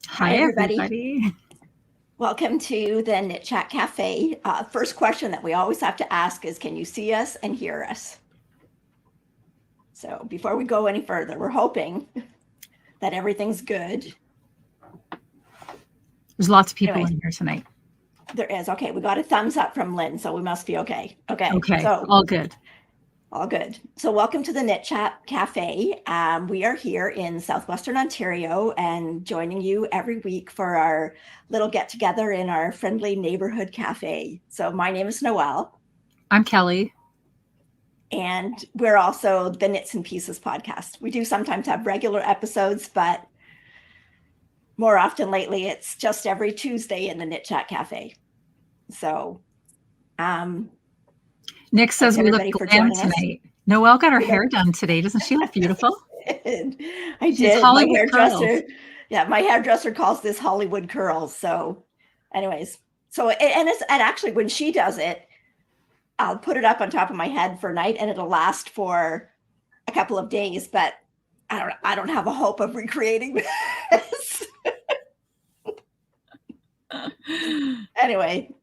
Hi, everybody. Welcome to the Knit Chat Cafe. First question that we always have to ask is, can you see us and hear us? So before we go any further, we're hoping that everything's good. There's lots of people in here tonight. There is. Okay, we got a thumbs up from Lynn, so we must be okay. Okay, so all good. All good. So welcome to the Knit Chat Cafe. We are here in Southwestern Ontario and joining you every week for our little get together in our friendly neighborhood cafe. So my name is Noelle. I'm Kelly. And we're also the Knits and Pieces podcast. We do sometimes have regular episodes, but more often lately, it's just every Tuesday in the Knit Chat Cafe. So, Nick says we look glam tonight. Noelle got her hair done today. Doesn't she look beautiful? I did. My hairdresser, my hairdresser calls this Hollywood curls. So anyways, and actually when she does it, I'll put it up on top of my head for a night and it'll last for a couple of days, but I don't have a hope of recreating this. Anyway,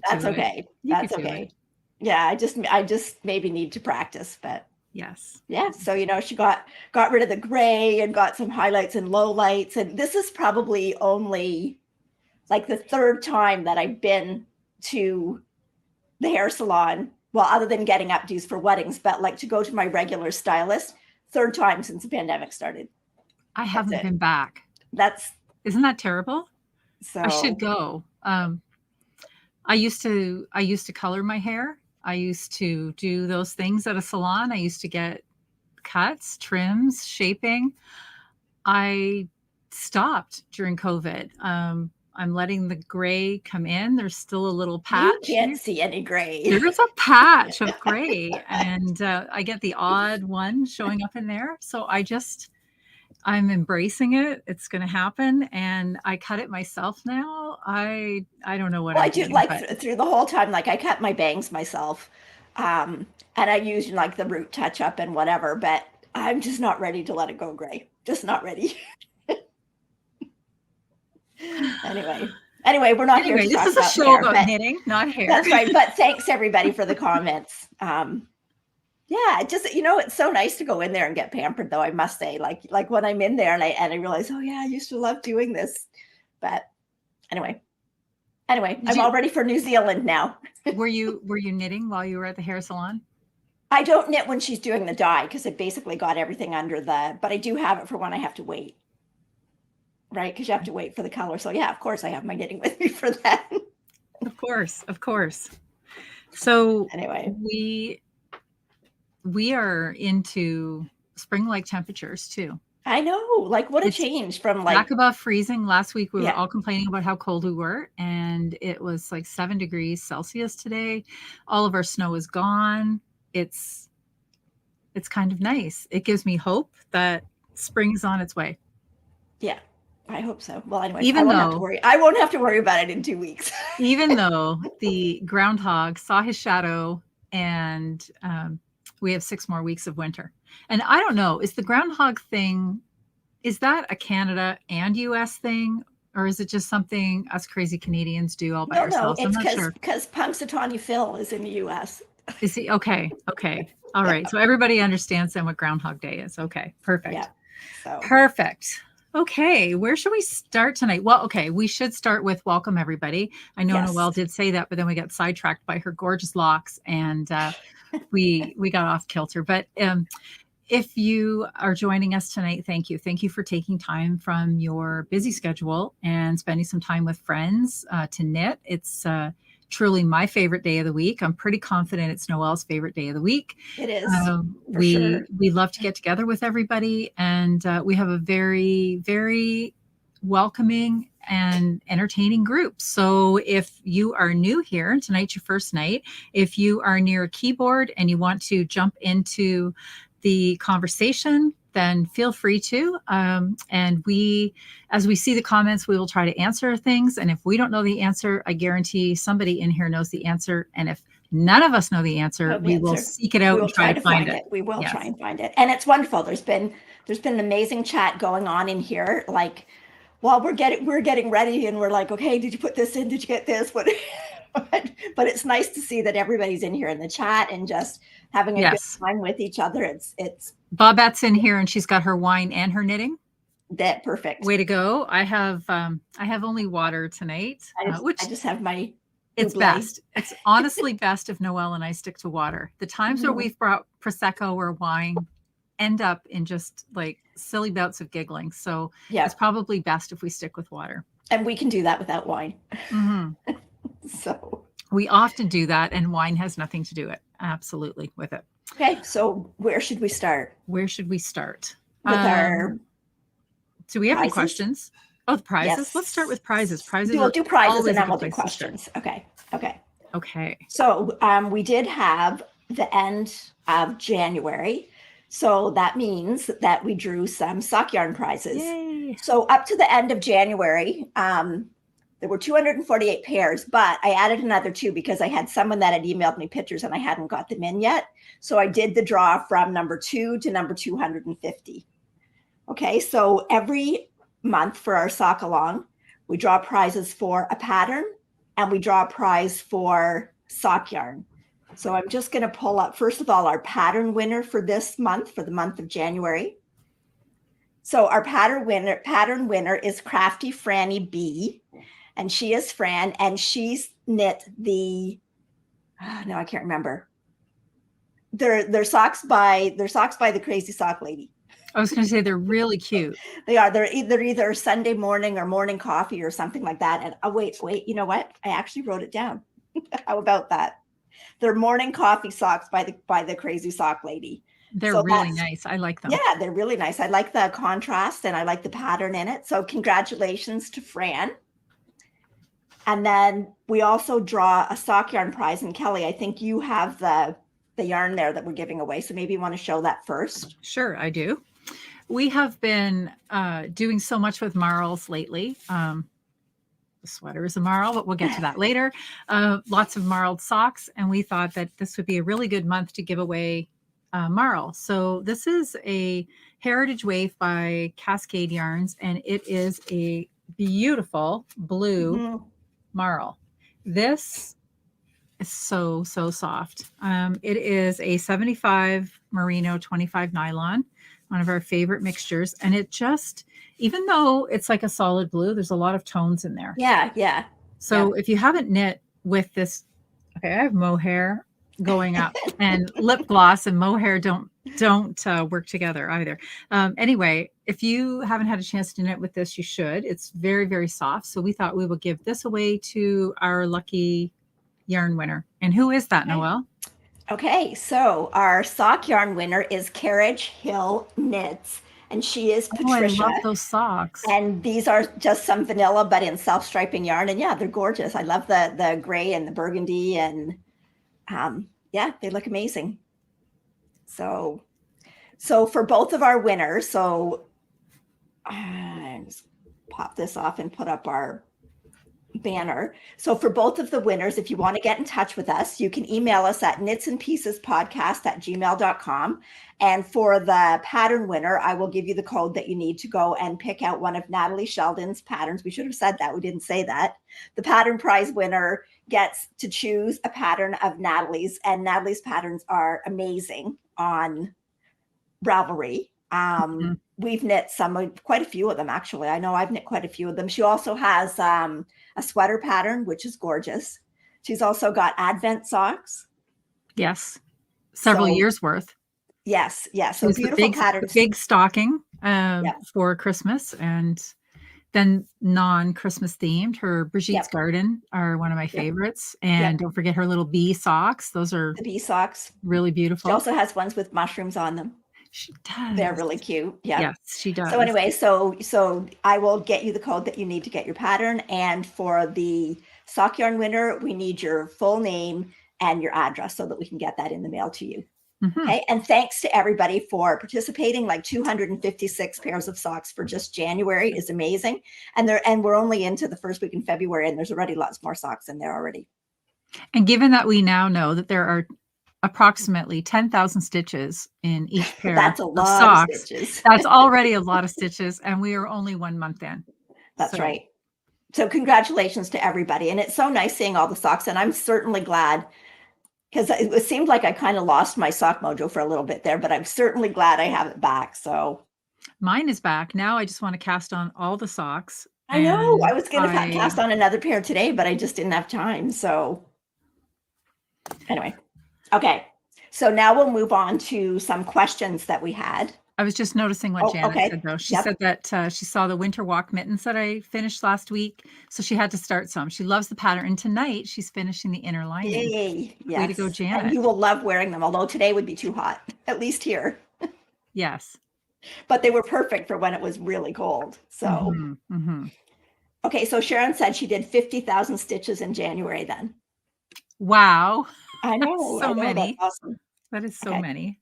that's okay. That's okay. Yeah, I just maybe need to practice, but yes. Yeah. So, she got rid of the gray and got some highlights and lowlights. And this is probably only like the third time that I've been to the hair salon. Well, other than getting updos for weddings, but like to go to my regular stylist, third time since the pandemic started. I haven't been back. Isn't that terrible? So I should go. I used to color my hair. I used to do those things at a salon. I used to get cuts, trims, shaping. I stopped during COVID. I'm letting the gray come in. There's still a little patch. You can't see any gray. There's a patch of gray, and I get the odd one showing up in there. So I'm embracing it. It's going to happen. And I cut it myself now. I don't know what I do through the whole time. Like I cut my bangs myself. And I use like the root touch up and whatever, but I'm just not ready to let it go gray. Just not ready. Anyway, we're not here to talk about hair. This is a show about knitting, not hair. That's right. But thanks everybody for the comments. Yeah, it's so nice to go in there and get pampered, though, I must say. Like when I'm in there and I realize, oh yeah, I used to love doing this. But anyway, I'm all ready for New Zealand now. Were you knitting while you were at the hair salon? I don't knit when she's doing the dye because I basically got everything under but I do have it for when I have to wait. Right? Because you have to wait for the color. So yeah, of course I have my knitting with me for that. Of course. So anyway, we are into spring-like temperatures too. I know, like what a change from like back above freezing. Last week we were all complaining about how cold we were, and it was like 7 degrees Celsius today. All of our snow is gone. It's kind of nice. It gives me hope that spring's on its way. Yeah, I hope so. Well, anyway, I won't have to worry about it in 2 weeks. Even though the groundhog saw his shadow and we have 6 more weeks of winter. And I don't know, is the groundhog thing, is that a Canada and US thing? Or is it just something us crazy Canadians do all by ourselves? No, it's because Punxsutawney Phil is in the US. Is he? Okay. All right. So everybody understands then what Groundhog Day is. Okay, perfect. Yeah. Perfect. Okay, where should we start tonight? Well, okay, we should start with welcome everybody. I know Noelle did say that, but then we got sidetracked by her gorgeous locks and we got off kilter. But if you are joining us tonight, thank you. Thank you for taking time from your busy schedule and spending some time with friends to knit. It's truly my favorite day of the week. I'm pretty confident it's Noelle's favorite day of the week. It is. We love to get together with everybody, and we have a very, very welcoming and entertaining group. So if you are new here and tonight's your first night, if you are near a keyboard and you want to jump into the conversation, then feel free to. And as we see the comments, we will try to answer things. And if we don't know the answer, I guarantee somebody in here knows the answer. And if none of us know the answer, we will seek it out and try to find it. We will try and find it. And it's wonderful. There's been an amazing chat going on in here. Like, while we're getting ready and we're like, okay, did you put this in? Did you get this? What? But it's nice to see that everybody's in here in the chat and just having a good time with each other. It's Bobette's in here and she's got her wine and her knitting. That perfect. Way to go. I have only water tonight. I just have my It's best. It's honestly best if Noelle and I stick to water. The times where we've brought Prosecco or wine end up in just like silly bouts of giggling. So it's probably best if we stick with water. And we can do that without wine. So we often do that, and wine has nothing to do absolutely with it. Okay, so where should we start? With our do we have any questions? Oh, the prizes. Yes. Let's start with prizes. We'll do prizes and then we'll do questions. Okay. So we did have the end of January. So that means that we drew some sock yarn prizes. Yay. So up to the end of January, there were 248 pairs, but I added another 2 because I had someone that had emailed me pictures and I hadn't got them in yet. So I did the draw from number 2 to number 250. Okay, so every month for our sock along, we draw prizes for a pattern and we draw a prize for sock yarn. So I'm just going to pull up, first of all, our pattern winner for this month, for the month of January. So our pattern winner is Crafty Franny B, and she is Fran, and she's knit the, no, I can't remember. They're socks by the Crazy Sock Lady. I was going to say they're really cute. They are. They're either Sunday morning or morning coffee or something like that. And wait, you know what? I actually wrote it down. How about that? They're morning coffee socks by the Crazy Sock Lady. They're really nice. I like them. Yeah, they're really nice. I like the contrast and I like the pattern in it. So congratulations to Fran. And then we also draw a sock yarn prize. And Kelly, I think you have the yarn there that we're giving away. So maybe you want to show that first. Sure, I do. We have been doing so much with marls lately. The sweater is a marl, but we'll get to that later. Lots of marled socks. And we thought that this would be a really good month to give away marl. So this is a Heritage Wave by Cascade Yarns, and it is a beautiful blue marl. This is so soft. It is a 75 merino, 25 nylon, one of our favorite mixtures. And it just, even though it's like a solid blue, there's a lot of tones in there. Yeah. So if you haven't knit with this, okay, I have mohair going up and lip gloss and mohair don't work together either. Anyway, if you haven't had a chance to knit with this, you should. It's very, very soft. So we thought we would give this away to our lucky yarn winner. And who is that, Noelle? Okay, so our sock yarn winner is Carriage Hill Knits, and she is Patricia. I love those socks. And these are just some vanilla, but in self-striping yarn. And yeah, they're gorgeous. I love the gray and the burgundy, and yeah, they look amazing. So for both of our winners, so I just pop this off and put up our banner. So for both of the winners, if you want to get in touch with us, you can email us at knitsandpiecespodcast@gmail.com. And for the pattern winner, I will give you the code that you need to go and pick out one of Natalie Sheldon's patterns. We should have said that. We didn't say that. The pattern prize winner gets to choose a pattern of Natalie's, and Natalie's patterns are amazing on Ravelry. We've knit quite a few of them, actually. I know I've knit quite a few of them. She also has a sweater pattern, which is gorgeous. She's also got Advent socks. Yes. Several years worth. Yes. So beautiful patterns. Big stocking for Christmas, and then non-Christmas themed. Her Brigitte's Garden are one of my favorites. And don't forget her little bee socks. Those are the bee socks. Really beautiful. She also has ones with mushrooms on them. She does. They're really cute. Yeah. Yes, she does. So anyway, so I will get you the code that you need to get your pattern. And for the sock yarn winner, we need your full name and your address so that we can get that in the mail to you. Okay. And thanks to everybody for participating. Like 256 pairs of socks for just January is amazing. And we're only into the first week in February, and there's already lots more socks in there already. And given that we now know that there are approximately 10,000 stitches in each pair That's a of lot socks, of stitches. That's already a lot of stitches, and we are only 1 month in. That's right. So congratulations to everybody. And it's so nice seeing all the socks. And I'm certainly glad, because it seemed like I kind of lost my sock mojo for a little bit there, but I'm certainly glad I have it back. So mine is back. Now I just want to cast on all the socks. I know. I was going to cast on another pair today, but I just didn't have time. So anyway, okay. So now we'll move on to some questions that we had. I was just noticing what Janet said, though. She said that she saw the winter walk mittens that I finished last week, so she had to start some. She loves the pattern, and tonight she's finishing the inner lining. Yay! Yes. Way to go, Janet! And you will love wearing them, although today would be too hot, at least here. Yes, but they were perfect for when it was really cold. So, okay. So Sharon said she did 50,000 stitches in January. Then, wow! I know, so many. That's awesome. That is so many.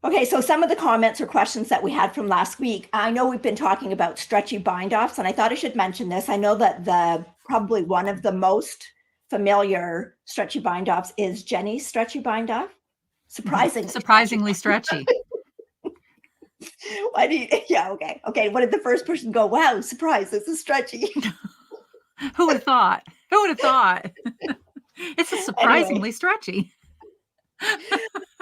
Okay, so some of the comments or questions that we had from last week, I know we've been talking about stretchy bind-offs, and I thought I should mention this. I know that probably one of the most familiar stretchy bind-offs is Jenny's stretchy bind-off. Surprisingly stretchy. Okay. What did the first person go? Wow, surprise, this is stretchy. Who would have thought? Who would have thought? It's a surprisingly stretchy.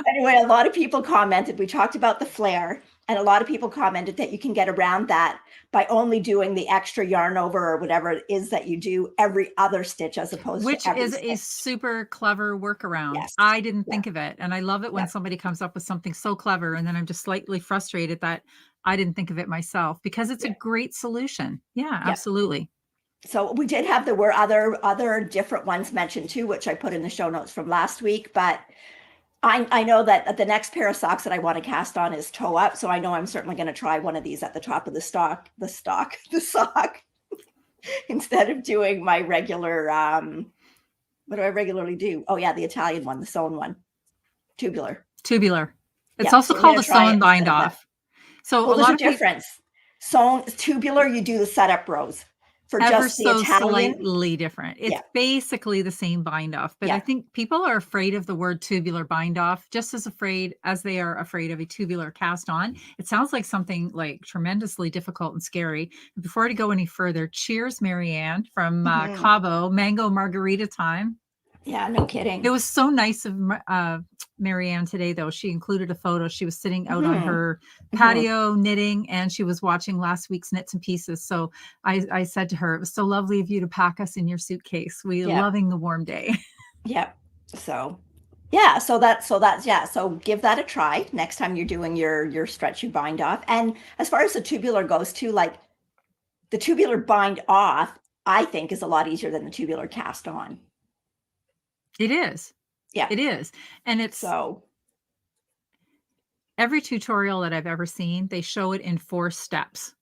Anyway, a lot of people commented. We talked about the flare, and a lot of people commented that you can get around that by only doing the extra yarn over or whatever it is that you do every other stitch as opposed to every stitch. Which is a super clever workaround. Yes. I didn't think of it. And I love it when somebody comes up with something so clever, and then I'm just slightly frustrated that I didn't think of it myself, because it's a great solution. Yeah, absolutely. So we did have, there were other different ones mentioned too, which I put in the show notes from last week, but I know that the next pair of socks that I want to cast on is toe up. So I know I'm certainly going to try one of these at the top of the sock instead of doing my regular, what do I regularly do? Oh yeah, the Italian one, the sewn one, tubular. It's also called a sewn bind off. So there's a difference. Sewn tubular, you do the setup rows. For just the Italian, slightly different. It's basically the same bind off, but I think people are afraid of the word tubular bind off, just as afraid as they are afraid of a tubular cast on. It sounds like something like tremendously difficult and scary. Before I go any further, cheers, Marianne from Cabo, mango margarita time. Yeah, no kidding. It was so nice of Marianne today, though. She included a photo. She was sitting out on her patio knitting, and she was watching last week's Knits and Pieces. So I said to her, it was so lovely of you to pack us in your suitcase. We loving the warm day. Yep. So so give that a try next time you're doing your stretchy bind off. And as far as the tubular goes too, like the tubular bind off, I think is a lot easier than the tubular cast on. It is. Yeah, it is. And it's so every tutorial that I've ever seen, they show it in 4 steps.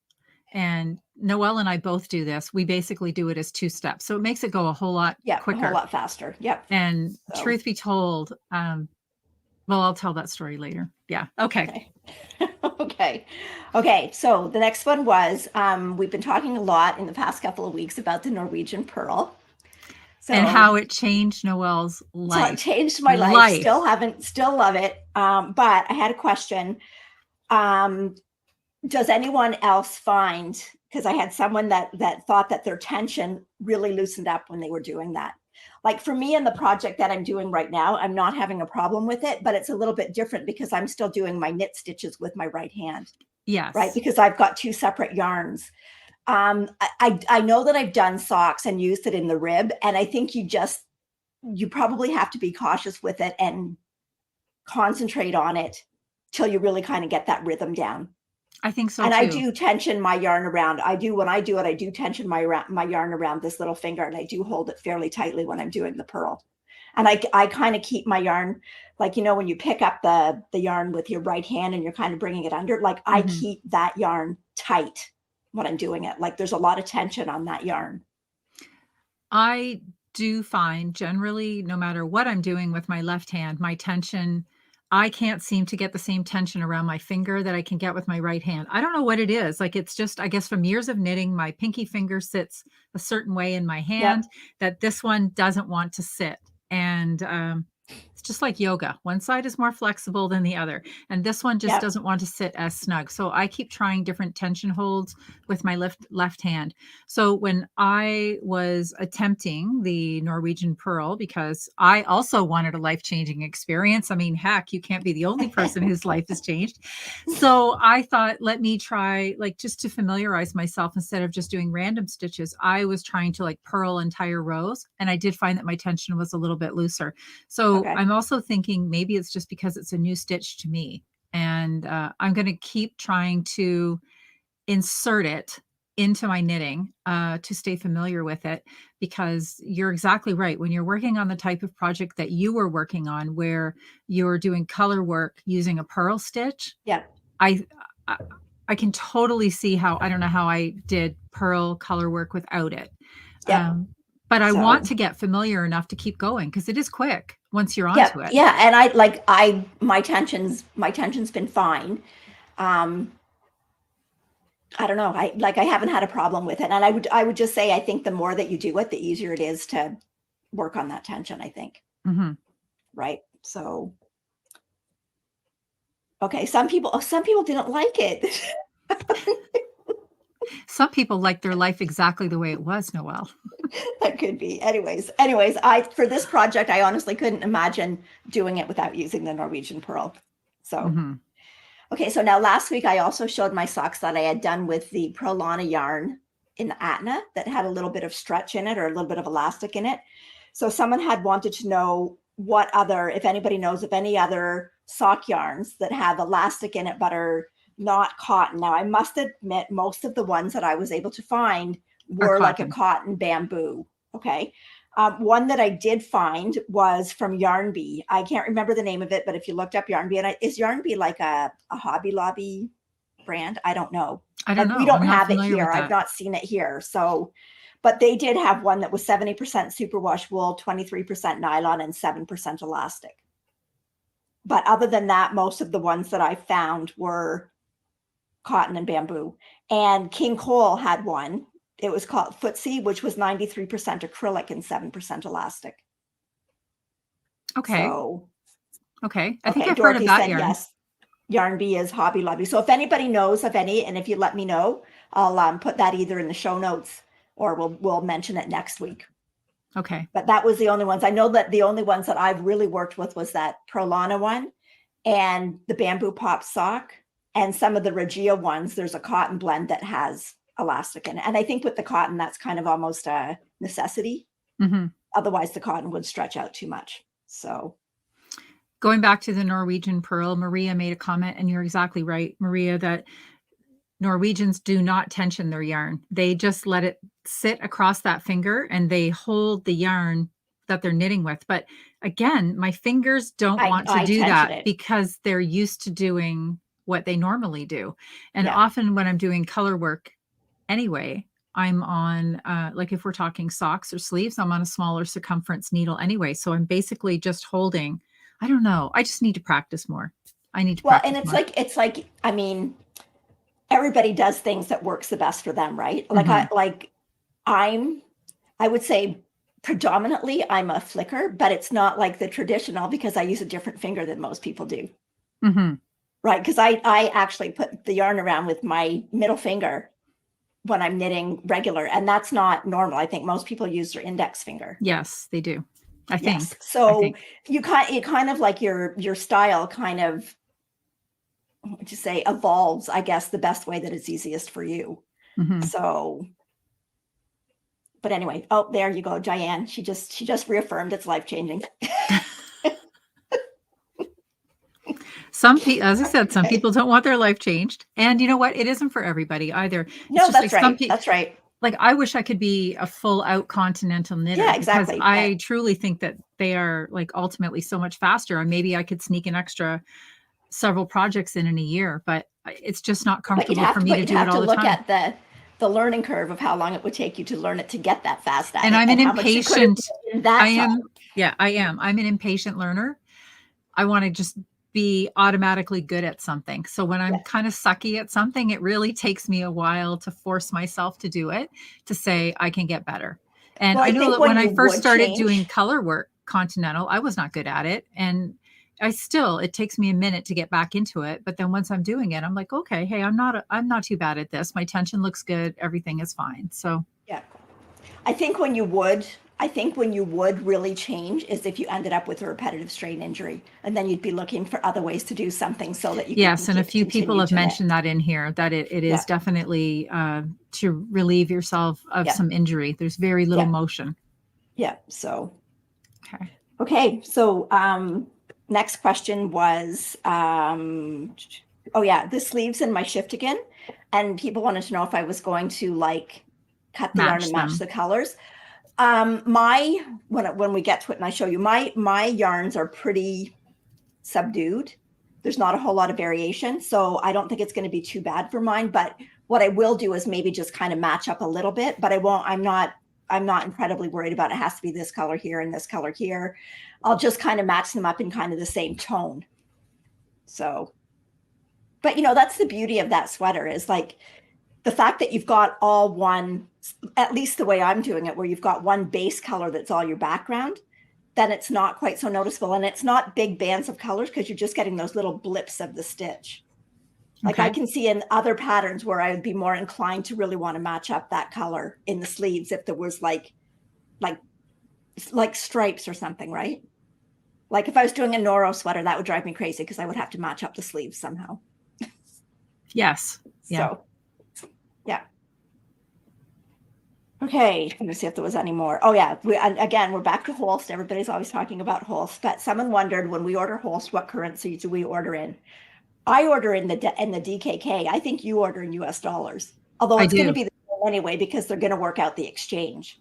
And Noelle and I both do this. We basically do it as 2 steps. So it makes it go a whole lot quicker. A whole lot faster. Yep. And truth be told, well, I'll tell that story later. Yeah. Okay. Okay. So the next one was, we've been talking a lot in the past couple of weeks about the Norwegian purl. And how it changed Noelle's life. So it changed my life. Still love it. But I had a question. Does anyone else find, because I had someone that thought that their tension really loosened up when they were doing that. Like for me in the project that I'm doing right now, I'm not having a problem with it, but it's a little bit different because I'm still doing my knit stitches with my right hand. Yes. Right. Because I've got 2 separate yarns. I know that I've done socks and used it in the rib, and I think you probably have to be cautious with it and concentrate on it till you really kind of get that rhythm down. I think so. And too. I do tension my yarn around. When I do it, I do tension my yarn around this little finger, and I do hold it fairly tightly when I'm doing the purl. And I kind of keep my yarn, like, you know, when you pick up the yarn with your right hand and you're kind of bringing it under, like I keep that yarn tight when I'm doing it. Like there's a lot of tension on that yarn. I do find generally, no matter what I'm doing with my left hand, my tension, I can't seem to get the same tension around my finger that I can get with my right hand. I don't know what it is. Like, it's just, I guess from years of knitting, my pinky finger sits a certain way in my hand that this one doesn't want to sit. And it's just like yoga. One side is more flexible than the other. And this one just doesn't want to sit as snug. So I keep trying different tension holds with my left hand. So when I was attempting the Norwegian purl, because I also wanted a life-changing experience. I mean, heck, you can't be the only person whose life has changed. So I thought, let me try, like, just to familiarize myself, instead of just doing random stitches, I was trying to like purl entire rows. And I did find that my tension was a little bit looser. So I'm also thinking maybe it's just because it's a new stitch to me. And I'm going to keep trying to insert it into my knitting to stay familiar with it, because you're exactly right. When you're working on the type of project that you were working on, where you're doing color work using a purl stitch, I can totally see how, I don't know how I did purl color work without it. But I want to get familiar enough to keep going, because it is quick once you're onto it. Yeah, and my tension's been fine. I don't know. I haven't had a problem with it. And I would just say, I think the more that you do it, the easier it is to work on that tension, I think. Right. So, okay. Some people didn't like it. Some people like their life exactly the way it was, Noelle. That could be. Anyways, for this project, I honestly couldn't imagine doing it without using the Norwegian purl. So, okay. So now last week, I also showed my socks that I had done with the Prolana yarn in Atna that had a little bit of stretch in it, or a little bit of elastic in it. So someone had wanted to know what other, if anybody knows of any other sock yarns that have elastic in it, but are not cotton. Now, I must admit, most of the ones that I was able to find were like a cotton bamboo. Okay. One that I did find was from Yarn Bee. I can't remember the name of it, but if you looked up Yarn Bee, and is Yarn Bee like a Hobby Lobby brand? I don't know. I don't know. We don't have it here. I've not seen it here. So, but they did have one that was 70% superwash wool, 23% nylon, and 7% elastic. But other than that, most of the ones that I found were cotton and bamboo. And King Cole had one. It was called Footsie, which was 93% acrylic and 7% elastic. Okay. So, okay. I think I've heard of that yarn. Yes. Yarn Bee is Hobby Lobby. So if anybody knows of any, and if you let me know, I'll put that either in the show notes, or we'll mention it next week. Okay. But that was the only ones. I know that the only ones that I've really worked with was that Prolana one and the Bamboo Pop sock, and some of the Regia ones. There's a cotton blend that has elastic in it. And I think with the cotton, that's kind of almost a necessity. Otherwise, the cotton would stretch out too much. So, going back to the Norwegian purl, Maria made a comment, and you're exactly right, Maria, that Norwegians do not tension their yarn. They just let it sit across that finger, and they hold the yarn that they're knitting with. But again, my fingers don't want to do that, because they're used to doing what they normally do. And often when I'm doing color work anyway, I'm on, like if we're talking socks or sleeves, I'm on a smaller circumference needle anyway. So I'm basically just holding, I don't know. I just need to practice more. I need to practice more. And it's like, I mean, everybody does things that works the best for them, right? Like I would say predominantly I'm a flicker, but it's not like the traditional, because I use a different finger than most people do. Right. Because I actually put the yarn around with my middle finger when I'm knitting regular, and that's not normal. I think most people use their index finger. Yes, they do. I think. So you kind of like your style kind of, what would you say, evolves, I guess, the best way that is easiest for you. So, but anyway, oh, there you go, Diane. She just reaffirmed it's life-changing. As I said, some people don't want their life changed. And you know what? It isn't for everybody either. No, that's right. That's right. like, I wish I could be a full out continental knitter. Yeah, because exactly. I truly think that they are like ultimately so much faster, and maybe I could sneak an extra several projects in a year, but it's just not comfortable for me to do it all the look time. at the learning curve of how long it would take you to learn it to get that fast at And it, I'm an and how much you could have impatient, in that I time. am, yeah, I am. I'm an impatient learner. I want to just be automatically good at something. So when I'm kind of sucky at something, it really takes me a while to force myself to do it, to say I can get better. And Well, I I know think that when when I you first would started doing change, color work, continental, I was not good at it. And it takes me a minute to get back into it. But then once I'm doing it, I'm like, okay, hey, I'm not too bad at this. My tension looks good. Everything is fine. So yeah, I think when you would really change is if you ended up with a repetitive strain injury, and then you'd be looking for other ways to do something so that you yes, and a could few people continue have to knit. mentioned that in here, that it Yeah, is definitely to relieve yourself of yeah, some injury. There's very little yeah, motion. yeah. So Okay. okay, so next question was, oh yeah, the sleeves in my shift again, and people wanted to know if I was going to like cut the yarn and Match match them. the colors. When we get to it and I show you, my yarns are pretty subdued. There's not a whole lot of variation, so I don't think it's going to be too bad for mine. But what I will do is maybe just kind of match up a little bit, but I won't. I'm not incredibly worried about it has to be this color here and this color here. I'll just kind of match them up in kind of the same tone. So, but that's the beauty of that sweater is like the fact that you've got all one, at least the way I'm doing it, where you've got one base color that's all your background, then it's not quite so noticeable. And it's not big bands of colors because you're just getting those little blips of the stitch. Like I can see in other patterns where I would be more inclined to really want to match up that color in the sleeves if there was like stripes or something, right? Like if I was doing a Noro sweater, that would drive me crazy because I would have to match up the sleeves somehow. Yes. Yeah. So, yeah. Okay, let me see if there was any more. Oh yeah, we're back to Holst. Everybody's always talking about Holst, but someone wondered when we order Holst, what currency do we order in? I order in the DKK. I think you order in US dollars, although it's going to be the same anyway because they're going to work out the exchange.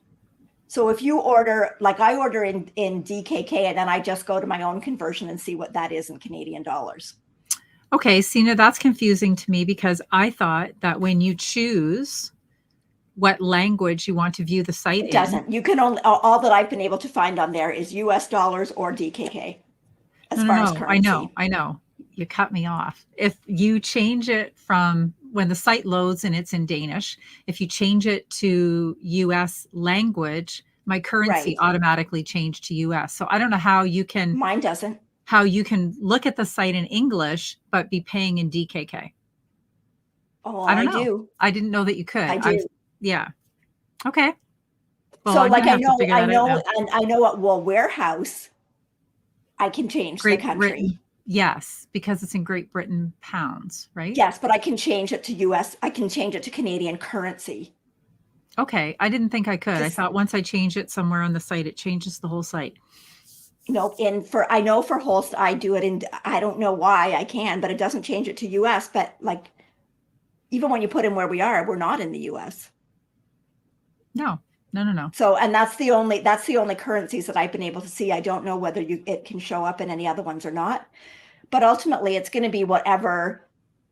So if you order, like I order in DKK, and then I just go to my own conversion and see what that is in Canadian dollars. Okay, Sina, that's confusing to me because I thought that when you choose what language you want to view the site in. It doesn't. You can only, all that I've been able to find on there is US dollars or DKK as far as currency. I know. You cut me off. If you change it from when the site loads and it's in Danish, if you change it to US language, my currency automatically changed to US. So I don't know how you can. Mine doesn't. How you can look at the site in English but be paying in DKK. Oh, I don't know. do. I didn't know that you could. I do. Yeah. Okay. Well, so I'm like gonna have to figure that out now. and I know at Wool Warehouse, I can change the country. Britain. Yes, because it's in Great Britain pounds, right? Yes, but I can change it to US. I can change it to Canadian currency. Okay, I didn't think I could. I thought once I change it somewhere on the site, it changes the whole site. No, I know for Holst, I do it in, I don't know why I can, but it doesn't change it to US. But like, even when you put in where we are, we're not in the US. No. So, and that's the only currencies that I've been able to see. I don't know whether it can show up in any other ones or not, but ultimately it's going to be whatever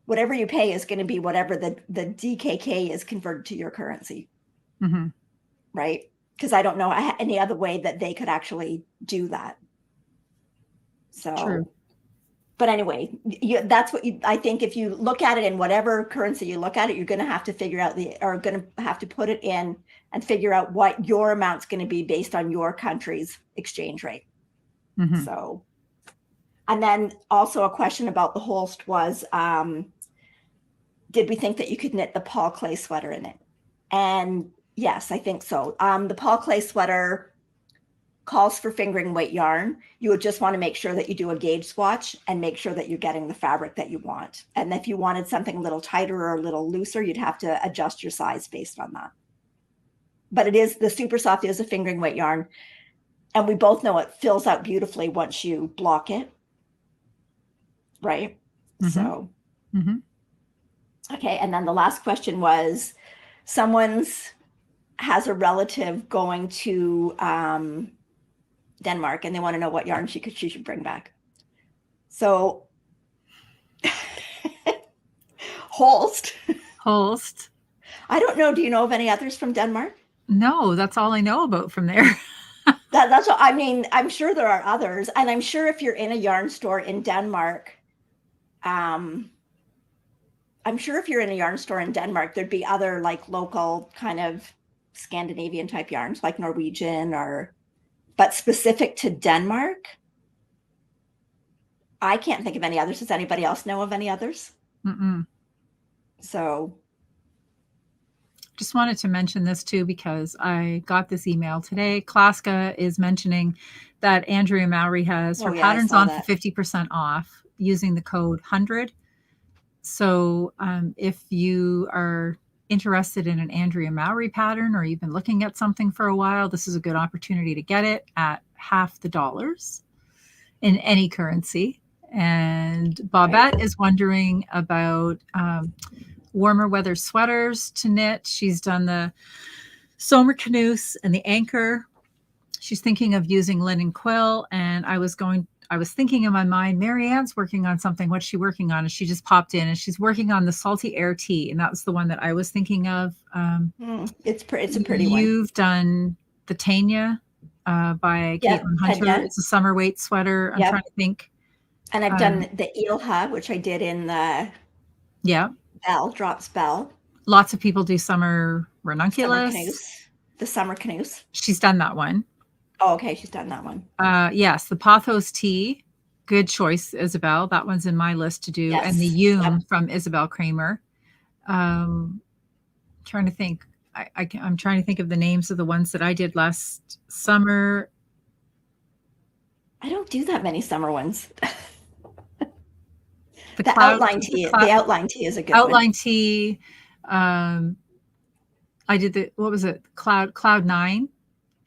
you pay is going to be whatever the DKK is converted to your currency. Mm-hmm. Right? Because I don't know any other way that they could actually do that. So, true. But anyway, that's what I think. If you look at it in whatever currency you look at it, you're going to have to figure out going to have to put it in and figure out what your amount's going to be based on your country's exchange rate. Mm-hmm. So, and then also a question about the Holst was, did we think that you could knit the Paul Clay sweater in it? And yes, I think so. The Paul Clay sweater calls for fingering weight yarn. You would just want to make sure that you do a gauge swatch and make sure that you're getting the fabric that you want. And if you wanted something a little tighter or a little looser, you'd have to adjust your size based on that. But the Super Soft is a fingering weight yarn. And we both know it fills out beautifully once you block it. Right? Mm-hmm. So, mm-hmm. Okay. And then the last question was, someone's has a relative going to Denmark, and they want to know what yarn she should bring back. So Holst. I don't know. Do you know of any others from Denmark? No, that's all I know about from there. That's what I mean. I'm sure there are others, and I'm sure if you're in a yarn store in Denmark, I'm sure if you're in a yarn store in Denmark, there'd be other like local kind of Scandinavian type yarns, like Norwegian but specific to Denmark, I can't think of any others. Does anybody else know of any others? Mm-mm. So just wanted to mention this too, because I got this email today. Klaska is mentioning that Andrea Mowry has her patterns on for 50% off using the code 100. So if you are interested in an Andrea Mowry pattern, or you've been looking at something for a while, this is a good opportunity to get it at half the dollars in any currency. And Bobette is wondering about warmer weather sweaters to knit. She's done the Sommerknus and the Anchor. She's thinking of using linen quill, and I was thinking in my mind, Marianne's working on something. What's she working on? And she just popped in, and she's working on the Salty Air Tea, and that's the one that I was thinking of. It's a pretty one. You've done the Tanya by Caitlin Hunter. Tanya. It's a summer weight sweater. I'm trying to think. And I've done the Ilha, which I did in the Drops Bell. Lots of people do summer ranunculus. The Sommerknus. She's done that one. Oh, okay. She's done that one. Yes, the Pothos Tea. Good choice, Isabel. That one's in my list to do. Yes. And the Yum from Isabel Kramer. Trying to think. I'm trying to think of the names of the ones that I did last summer. I don't do that many summer ones. The outline tea. The outline tea is a good outline tea. I did what was it? Cloud 9.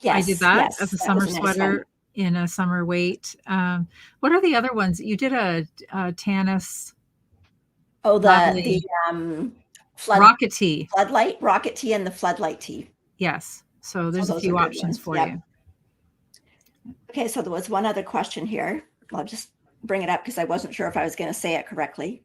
Yes, I did that as a summer sweater in a summer weight. What are the other ones? You did a Tanis. Oh, the Rocket Tea. Rocket Tea and the Floodlight Tea. Yes. So there's a few options for you. Okay, so there was one other question here. I'll just bring it up because I wasn't sure if I was going to say it correctly.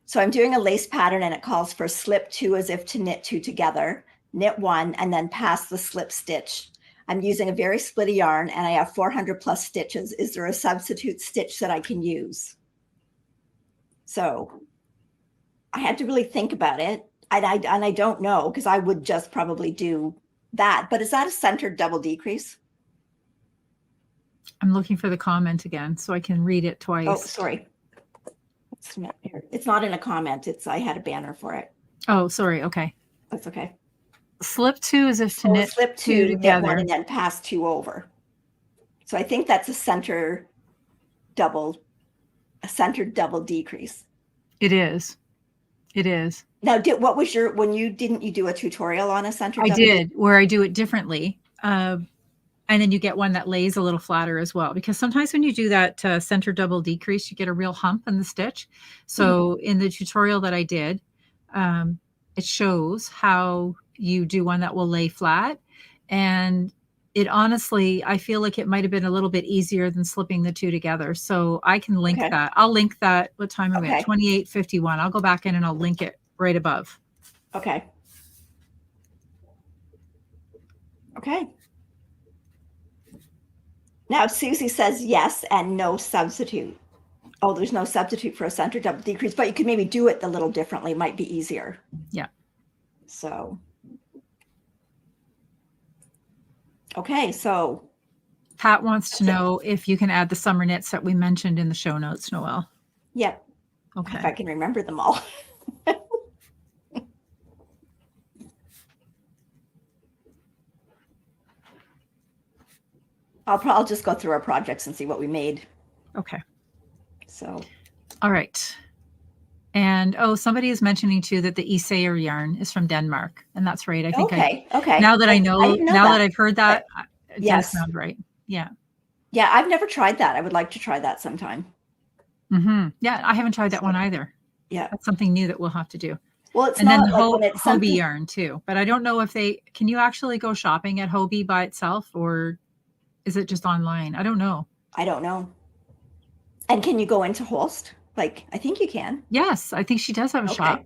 So I'm doing a lace pattern, and it calls for slip 2 as if to knit 2 together, knit 1, and then pass the slip stitch. I'm using a very splitty yarn, and I have 400 plus stitches. Is there a substitute stitch that I can use? So I had to really think about it. And I don't know, because I would just probably do that. But is that a centered double decrease? I'm looking for the comment again so I can read it twice. Oh, sorry. It's not in a comment. I had a banner for it. Oh, sorry. Okay. That's okay. Slip 2 is if to knit slip 2 together, knit 1, and then pass 2 over. So I think that's a centered double decrease. It is. It is. Now, didn't you do a tutorial on a centered double? I did, where I do it differently. And then you get one that lays a little flatter as well, because sometimes when you do that center double decrease, you get a real hump in the stitch. So in the tutorial that I did, it shows how you do one that will lay flat. And it honestly, I feel like it might have been a little bit easier than slipping the 2 together. So I can link that. I'll link that. What time are we at? 28:51. I'll go back in and I'll link it right above. Okay. Now, Susie says yes and no substitute. Oh, there's no substitute for a center double decrease, but you could maybe do it a little differently. It might be easier. Yeah. So, okay. So Pat wants to know if you can add the summer knits that we mentioned in the show notes, Noelle. Yep. Okay. If I can remember them all. I'll just go through our projects and see what we made. Okay. So. All right. And somebody is mentioning too that the Isager yarn is from Denmark, and that's right. I think. Okay. Now that I know that I've heard that, it does sound right. Yeah. Yeah, I've never tried that. I would like to try that sometime. Mm-hmm. Yeah, I haven't tried that one either. Yeah, that's something new that we'll have to do. Well, it's and not then like when it's Hobie something. yarn too. But I don't know if can you actually go shopping at Hobie by itself, or is it just online? I don't know. I don't know. And can you go into Holst? Like, I think you can. Yes, I think she does have a shop.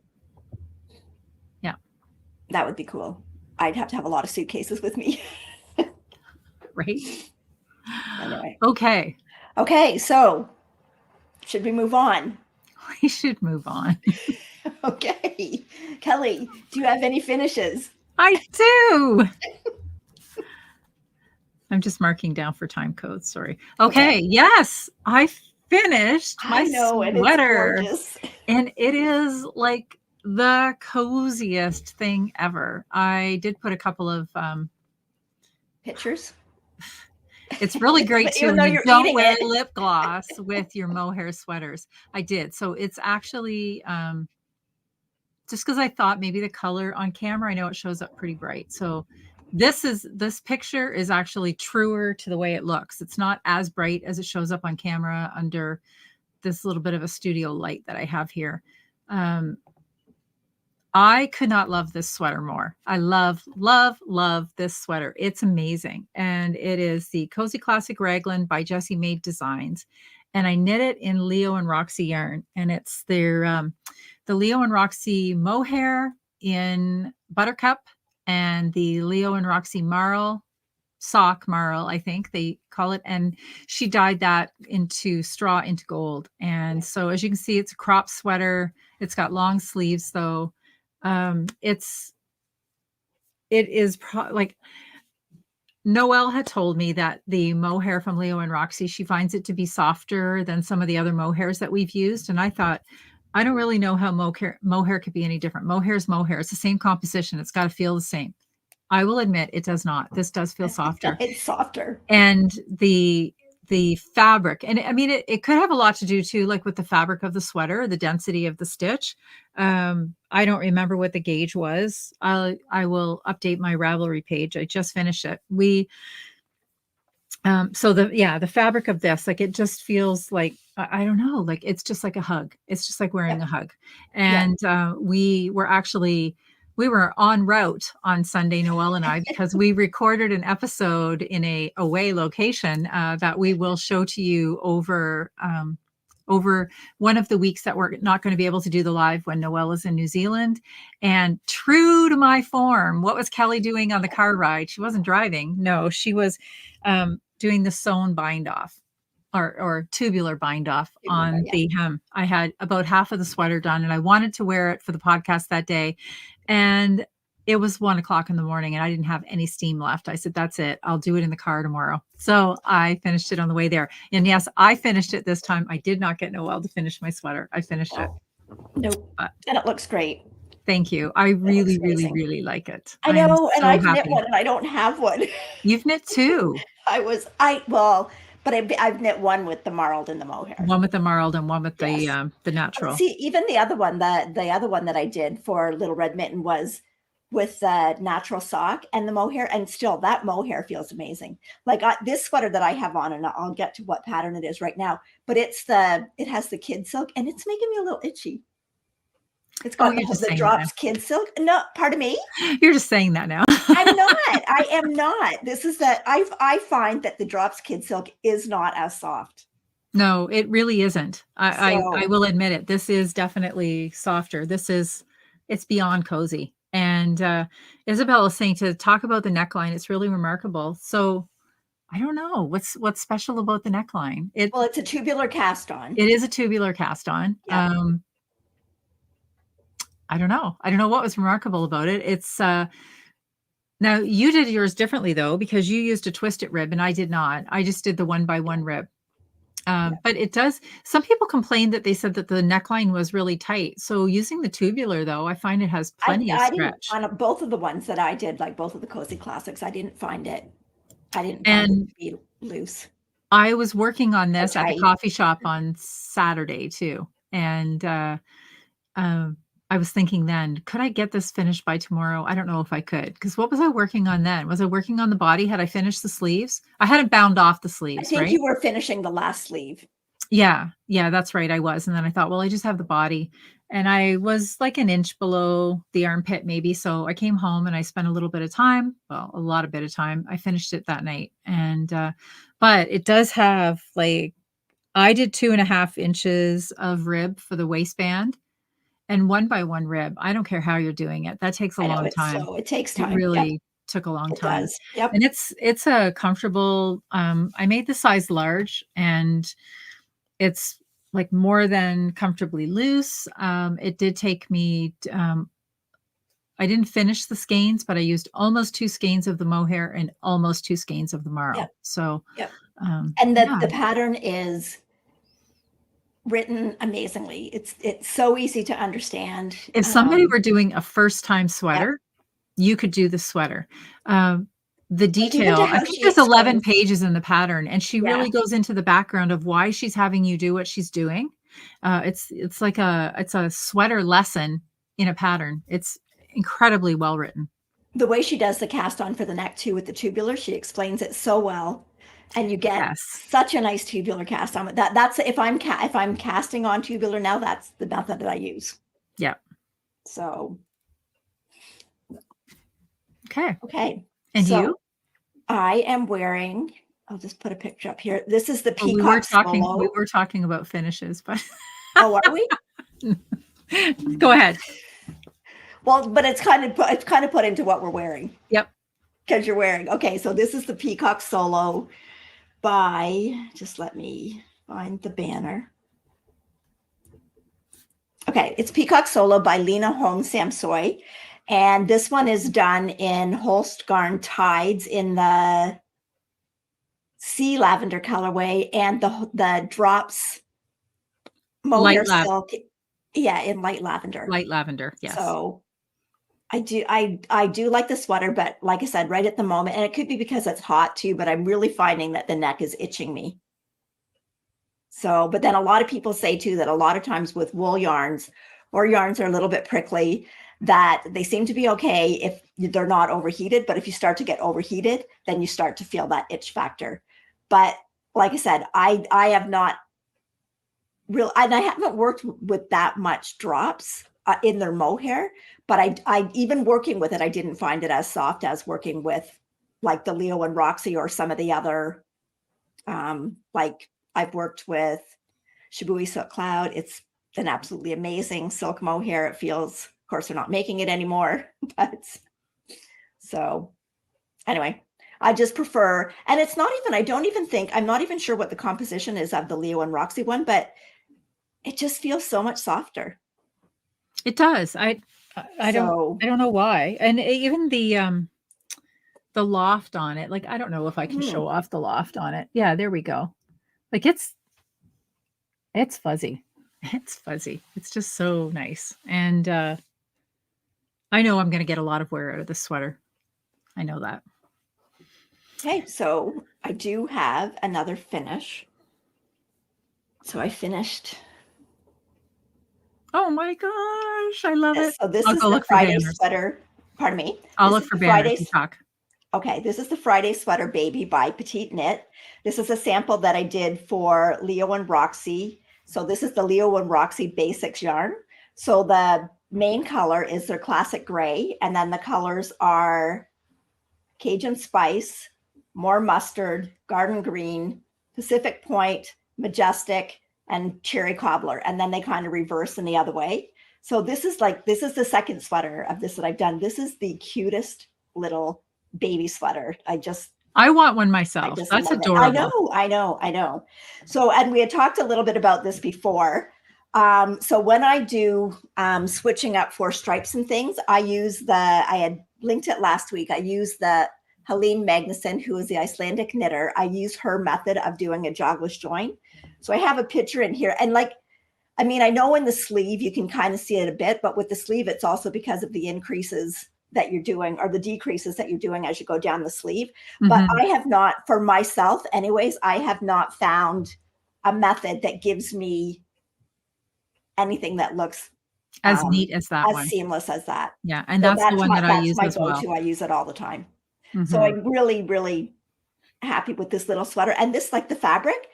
Yeah. That would be cool. I'd have to have a lot of suitcases with me. Right. Anyway. Okay. Okay, so should we move on? We should move on. Okay. Kelly, do you have any finishes? I do. I'm just marking down for time codes. Sorry. Okay. Yes, I finished my sweater. And it's gorgeous. And it is like the coziest thing ever. I did put a couple of pictures. It's really great too when you don't wear lip gloss with your mohair sweaters. I did. So it's actually just because I thought maybe the color on camera, I know it shows up pretty bright. So this picture is actually truer to the way it looks. It's not as bright as it shows up on camera under this little bit of a studio light that I have here. I could not love this sweater more. I love, love, love this sweater. It's amazing. And it is the Cozy Classic Raglan by Jessie Made Designs. And I knit it in Leo and Roxy yarn. And it's their the Leo and Roxy mohair in Buttercup and the Leo and Roxy Marl, sock marl, I think they call it. And she dyed that into straw into gold. And so as you can see, it's a crop sweater. It's got long sleeves though. It is like Noelle had told me that the mohair from Leo and Roxy, she finds it to be softer than some of the other mohairs that we've used. And I thought, I don't really know how mohair could be any different. Mohair is mohair. It's the same composition. It's got to feel the same. I will admit it does not. This does feel softer. It's softer. And the fabric, and I mean, it could have a lot to do too, like with the fabric of the sweater, the density of the stitch. I don't remember what the gauge was. I will update my Ravelry page. I just finished it. So the fabric of this, like, it just feels like, I don't know, like it's just like a hug. It's just like wearing a hug. And we were en route on Sunday, Noelle and I, because we recorded an episode in a away location that we will show to you over one of the weeks that we're not going to be able to do the live when Noelle is in New Zealand. And true to my form, what was Kelly doing on the car ride? She wasn't driving. No, she was doing the sewn bind off. Or tubular bind off on the hem. I had about half of the sweater done and I wanted to wear it for the podcast that day. And it was 1 o'clock in the morning and I didn't have any steam left. I said, that's it. I'll do it in the car tomorrow. So I finished it on the way there. And yes, I finished it this time. I did not get Noelle to finish my sweater. I finished it. Nope. And it looks great. Thank you. I really, really, really like it. I know. And I've knit one and I don't have one. You've knit two. But I've knit one with the marled and the mohair. One with the marled and one with the natural. See, even the other one that I did for Little Red Mitten was with the natural sock and the mohair, and still that mohair feels amazing. Like this sweater that I have on, and I'll get to what pattern it is right now, but it has the kid silk and it's making me a little itchy. It's got the drops kid silk. No, pardon me. You're just saying that now. I'm not. I am not. This is that I find that the drops kid silk is not as soft. No, it really isn't. I will admit it. This is definitely softer. It's beyond cozy. And Isabel is saying to talk about the neckline. It's really remarkable. So I don't know what's special about the neckline. It's a tubular cast on. It is a tubular cast on. Yeah. I don't know. I don't know what was remarkable about it. It's now you did yours differently though, because you used a twisted rib and I did not. I just did the 1x1 rib. But it does. Some people complained that they said that the neckline was really tight. So using the tubular though, I find it has plenty of stretch. On both of the ones that I did, like both of the Cozy Classics, I didn't find it to be loose. I was working on this at the coffee shop on Saturday too. And I was thinking then, could I get this finished by tomorrow? I don't know if I could, because what was I working on then? Was I working on the body? Had I finished the sleeves? I hadn't bound off the sleeves. I think you were finishing the last sleeve. Yeah, that's right. I was. And then I thought, well, I just have the body. And I was like an inch below the armpit, maybe. So I came home and I spent a little bit of time. Well, a lot of bit of time. I finished it that night. And, but it does have like, I did 2.5 inches of rib for the waistband and 1 by 1 rib. I don't care how you're doing it. That takes a I know long it's time. slow. It takes It time. Yep, really took a long it time. does. Yep. And it's a comfortable, I made the size large and it's like more than comfortably loose. It did take me, I didn't finish the skeins, but I used almost 2 skeins of the mohair and almost 2 skeins of the marrow. Yep. So, Yep. And yeah. the pattern is written amazingly. It's so easy to understand. If somebody were doing a first time sweater, yep. you could do the sweater. The Like even detail, to I how think she there's 11 explains. pages in the pattern, and she Yeah. really goes into the background of why she's having you do what she's doing. It's like it's a sweater lesson in a pattern. It's incredibly well written. The way she does the cast on for the neck too with the tubular, she explains it so well, and you get such a nice tubular cast on it. That's if I'm casting on tubular now, that's the method that I use. Yeah. So. Okay. And so you? I am wearing. I'll just put a picture up here. This is the Peacock Solo. We were talking about finishes, but oh, are we? Go ahead. Well, but it's kind of put into what we're wearing. Yep. Because you're wearing. Okay, so this is the Peacock Solo by. Just let me find the banner. Okay, it's Peacock Solo by Lena Hong Samsoy. And this one is done in Holst Garn Tides in the sea lavender colorway and the drops mohair silk. Yeah, in light lavender. Light lavender, yes. So I do like the sweater, but like I said, right at the moment, and it could be because it's hot too, but I'm really finding that the neck is itching me. So, but then a lot of people say too that a lot of times with wool yarns or yarns are a little bit prickly, that they seem to be okay if they're not overheated. But if you start to get overheated, then you start to feel that itch factor. But like I said, I have not real, and I haven't worked with that much drops in their mohair, but I even working with it, I didn't find it as soft as working with like the Leo and Roxy or some of the other, like I've worked with Shibui Silk Cloud. It's an absolutely amazing silk mohair. It feels, of course, they're not making it anymore, but so anyway, I just prefer, and it's not even, I'm not even sure what the composition is of the Leo and Roxy one, but it just feels so much softer. It does. I don't know why. And even the loft on it, like, I don't know if I can show off the loft on it. Yeah, there we go. Like it's fuzzy. It's fuzzy. It's just so nice. And I know I'm going to get a lot of wear out of this sweater. I know that. Okay, so I do have another finish. So I finished. Oh my gosh, I love it. So this is the Friday sweater. Pardon me. I'll look for banners. Okay, this is the Friday Sweater Baby by Petite Knit. This is a sample that I did for Leo and Roxy. So this is the Leo and Roxy Basics yarn. So the main color is their classic gray, and then the colors are Cajun Spice, More Mustard, Garden Green, Pacific Point, Majestic, and Cherry Cobbler. And then they kind of reverse in the other way. So this is the second sweater of this that I've done. This is the cutest little baby sweater. I want one myself. That's adorable. I know. So, and we had talked a little bit about this before. So when I do switching up for stripes and things, I had linked it last week. I use the Helene Magnusson, who is the Icelandic knitter. I use her method of doing a jogless join. So I have a picture in here. And I know in the sleeve, you can kind of see it a bit, but with the sleeve, it's also because of the increases that you're doing or the decreases that you're doing as you go down the sleeve. Mm-hmm. But I have not, for myself anyways, I have not found a method that gives me anything that looks as neat as that as one. Seamless as that. Yeah. And that's the one that I use as well. That's my go-to. I use it all the time. Mm-hmm. So I'm really, really happy with this little sweater. And this, like the fabric,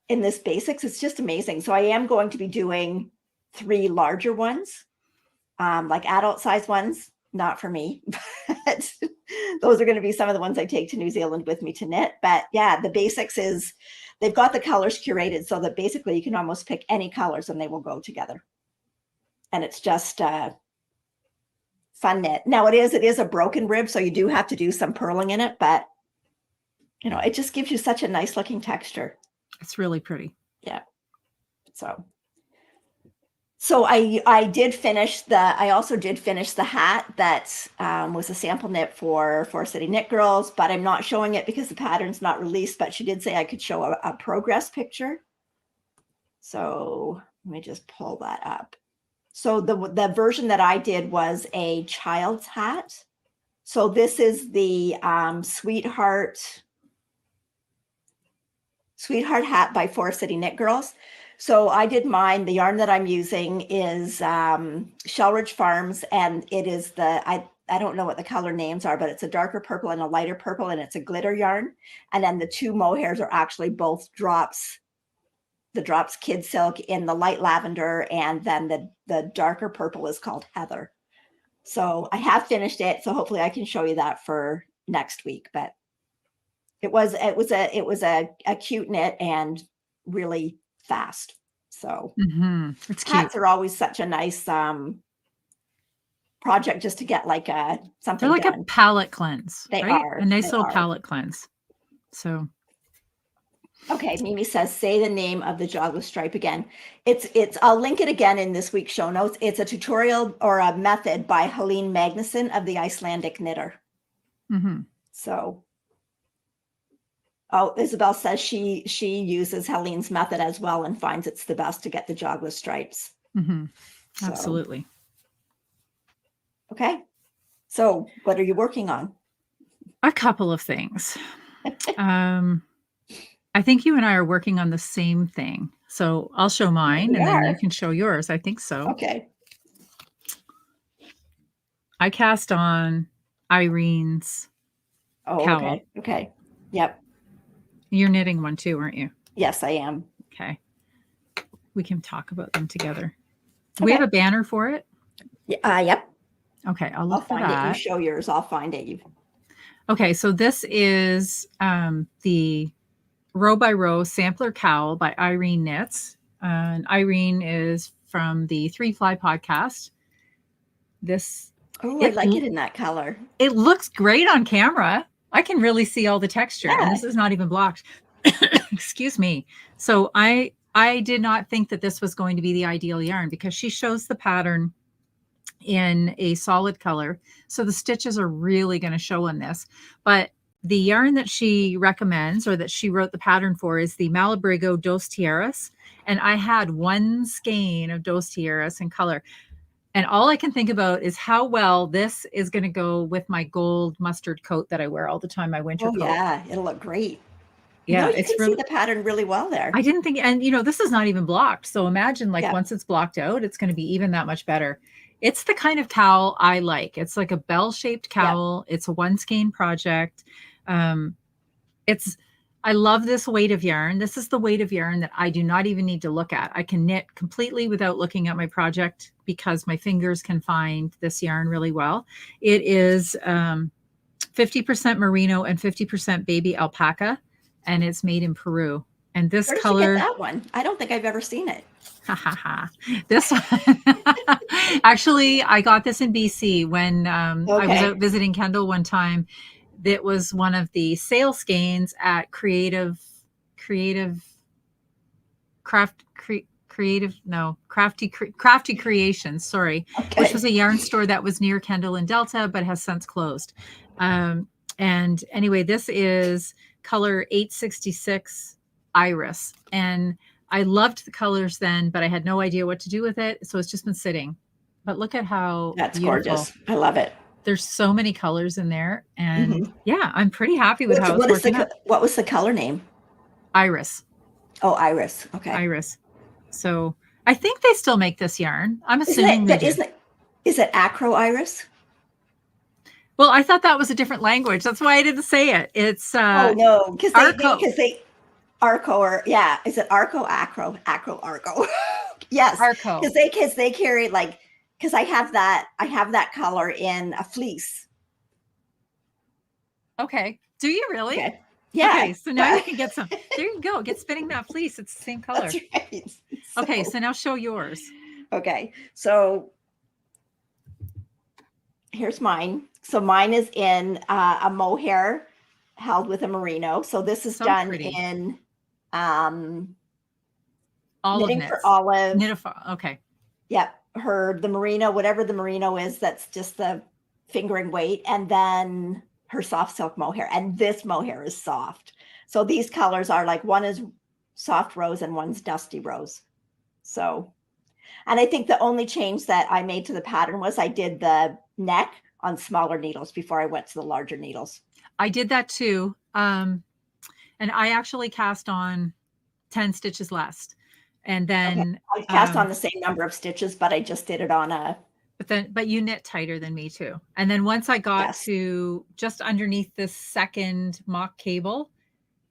in this basics. It's just amazing. So I am going to be doing 3 larger ones, like adult size ones, not for me, but those are going to be some of the ones I take to New Zealand with me to knit. But yeah, the basics is they've got the colors curated so that basically you can almost pick any colors and they will go together. And it's just fun knit. Now it is a broken rib, so you do have to do some purling in it, but you know, it just gives you such a nice looking texture. It's really pretty. Yeah. So I also did finish the hat that was a sample knit for City Knit Girls, but I'm not showing it because the pattern's not released, but she did say I could show a progress picture. So let me just pull that up. So the version that I did was a child's hat. So this is the Sweetheart hat by Forest City Knit Girls. So I did mine. The yarn that I'm using is Shellridge Farms, and it is I don't know what the color names are, but it's a darker purple and a lighter purple, and it's a glitter yarn. And then the 2 mohairs are actually both drops. The drops Kid Silk in the light lavender, and then the darker purple is called Heather. So I have finished it. So hopefully I can show you that for next week. But it was a cute knit and really fast. So It's cute. hats are always such a nice project just to get like something. They're like done. A palette cleanse. They right? are A nice little palette cleanse. So okay, Mimi says, say the name of the jogless stripe again. I'll link it again in this week's show notes. It's a tutorial or a method by Helene Magnusson of the Icelandic Knitter. So, Isabel says she uses Helene's method as well and finds it's the best to get the jogless stripes. Absolutely. So, okay. So what are you working on? A couple of things. I think you and I are working on the same thing. So I'll show mine and then you can show yours. I think so. Okay. I cast on Irene's cowl. Okay. Yep. You're knitting one too, aren't you? Yes, I am. Okay. We can talk about them together. Do we have a banner for it? Yep. Okay, I'll look for that. I'll find it. You show yours. I'll find it. Okay, so this is the row by row sampler cowl by Irene Knits. And Irene is from the 3 Fly podcast. I like it in that color. It looks great on camera. I can really see all the texture, and this is not even blocked. Excuse me. So I did not think that this was going to be the ideal yarn because she shows the pattern in a solid color. So the stitches are really going to show in this. But the yarn that she recommends or that she wrote the pattern for is the Malabrigo Dos Tierras. And I had 1 skein of Dos Tierras in color. And all I can think about is how well this is going to go with my gold mustard coat that I wear all the time, my winter coat. Yeah, it'll look great. Yeah, you can see the pattern really well there. I didn't think, and this is not even blocked. So imagine once it's blocked out, it's going to be even that much better. It's the kind of cowl I like. It's like a bell-shaped cowl. It's a 1 skein project. I love this weight of yarn. This is the weight of yarn that I do not even need to look at. I can knit completely without looking at my project because my fingers can find this yarn really well. It is 50% merino and 50% baby alpaca, and it's made in Peru. And this Where did color, you get that one? I don't think I've ever seen it. This one, actually, I got this in BC when I was out visiting Kendall one time. That was one of the sale skeins at Crafty Creations, sorry, which was a yarn store that was near Kendall and Delta, but has since closed. And anyway, this is color 866 Iris. And I loved the colors then, but I had no idea what to do with it. So it's just been sitting. But look at how that's beautiful. Gorgeous. I love it. There's so many colors in there. And yeah, I'm pretty happy with how it's working out. What was the color name? Iris. Oh, Iris. Okay. Iris. So I think they still make this yarn. I'm assuming is it Acro Iris? Well, I thought that was a different language. That's why I didn't say it. It's no, because Arco, or yeah, is it Arco, Acro, Arco? Yes, Arco. Because they carry like, because I have that color in a fleece. Okay. Do you really? Okay. Yeah. Okay, so now you can get some. There you go. Get spinning that fleece. It's the same color. That's right. Okay, so now show yours. Okay, so here's mine. So mine is in a mohair held with a merino. So this is so done pretty. In Olive knitting for knits. Olive. Okay. Yep. The merino, whatever the merino is, that's just the fingering weight. And then her soft silk mohair. And this mohair is soft. So these colors are like, one is soft rose and one's dusty rose. So, and I think the only change that I made to the pattern was I did the neck on smaller needles before I went to the larger needles. I did that too. And I actually cast on 10 stitches less. And then I cast on the same number of stitches, but I just did it on a. But you knit tighter than me too. And then once I got to just underneath this second mock cable,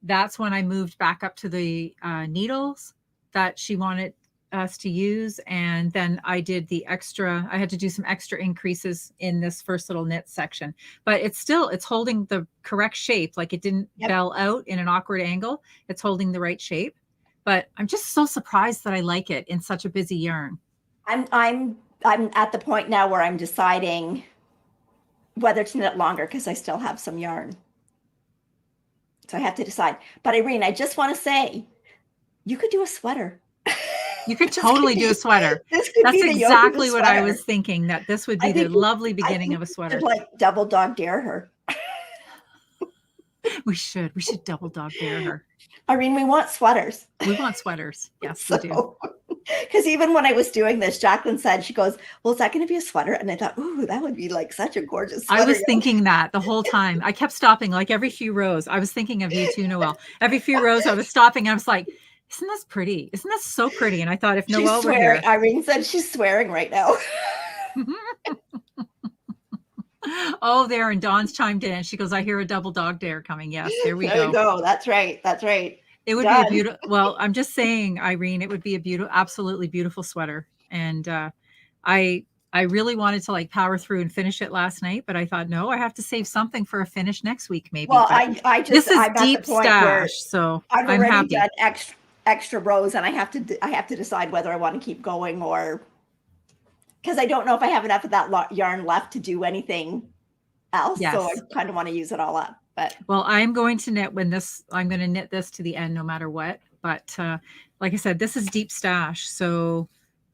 that's when I moved back up to the needles that she wanted us to use. And then I did the extra, I had to do some extra increases in this first little knit section, but it's holding the correct shape. Like it didn't bell out in an awkward angle. It's holding the right shape, but I'm just so surprised that I like it in such a busy yarn. I'm at the point now where I'm deciding whether to knit longer because I still have some yarn. So I have to decide. But Irene, I just want to say, you could do a sweater. You could totally do a sweater. That's exactly what I was thinking, that this would be the lovely beginning of a sweater. Like double dog dare her. We should double dog dare her. Irene, we want sweaters. We want sweaters. Yes, we do. Because even when I was doing this, Jacqueline said, she goes, well, is that going to be a sweater? And I thought, ooh, that would be like such a gorgeous sweater. I was thinking that the whole time. I kept stopping, like every few rows. I was thinking of you too, Noelle. Every few rows I was stopping. I was like, isn't this pretty? Isn't this so pretty? And I thought, if Noelle were here. Irene said she's swearing right now. Oh, there. And Dawn's chimed in. She goes, I hear a double dog dare coming. Yes, there we go. There you go. That's right. That's right. It would be a beautiful, well, I'm just saying, Irene, it would be a beautiful, absolutely beautiful sweater. And I really wanted to like power through and finish it last night, but I thought, no, I have to save something for a finish next week, maybe. Well, this is deep stash, so I've already done extra rows, and I have to decide whether I want to keep going or, because I don't know if I have enough of that yarn left to do anything else. Yes. So I kind of want to use it all up. But well, I'm going to knit I'm going to knit this to the end no matter what. But like I said, this is deep stash. So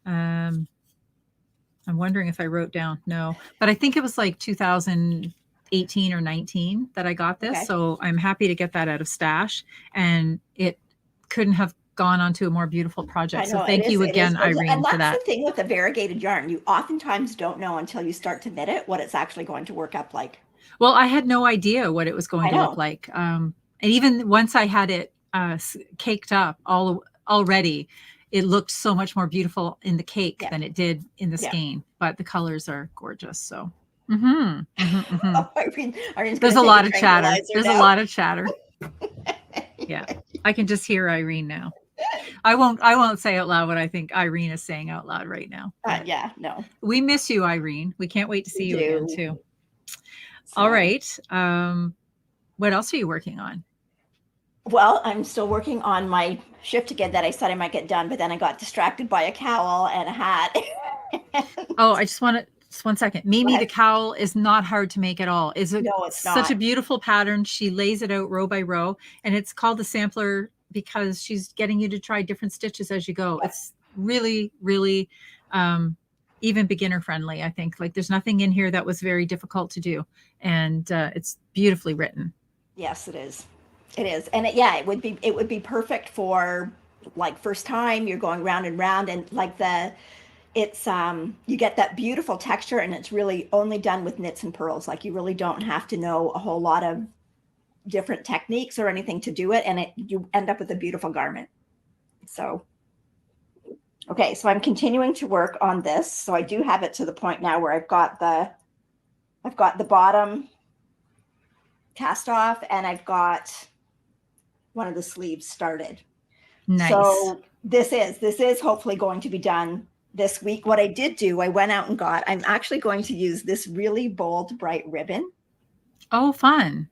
I'm wondering if I wrote down, no, but I think it was like 2018 or 19 that I got this. Okay. So I'm happy to get that out of stash, and it couldn't have gone on to a more beautiful project. So thank you again, Irene, for that. And that's the thing with the variegated yarn. You oftentimes don't know until you start to knit it what it's actually going to work up like. Well, I had no idea what it was going to look like. And even once I had it caked up already, it looked so much more beautiful in the cake than it did in the skein. But the colors are gorgeous. So oh, Irene's there's a lot of chatter. There's a lot of chatter. Yeah, I can just hear Irene now. I won't say out loud what I think Irene is saying out loud right now. Yeah, no. We miss you, Irene. We can't wait to see you again too. So. All right. What else are you working on? Well, I'm still working on my shift again that I said I might get done, but then I got distracted by a cowl and a hat. Oh, I just want to, just one second. Mimi, the cowl is not hard to make at all. No, it's not. Such a beautiful pattern. She lays it out row by row, and it's called the sampler because she's getting you to try different stitches as you go. It's really, really, even beginner friendly. I think like there's nothing in here that was very difficult to do, and it's beautifully written. Yes, it is. It is. And it would be perfect for like first time you're going round and round, and like it's you get that beautiful texture, and it's really only done with knits and purls. Like you really don't have to know a whole lot of different techniques or anything to do it, and you end up with a beautiful garment. So okay, so I'm continuing to work on this. So I do have it to the point now where I've got the bottom cast off, and I've got sleeves started. Nice. So this is hopefully going to be done this week. What I did do, I went out and I'm actually going to use this really bold, bright ribbon. Oh, fun.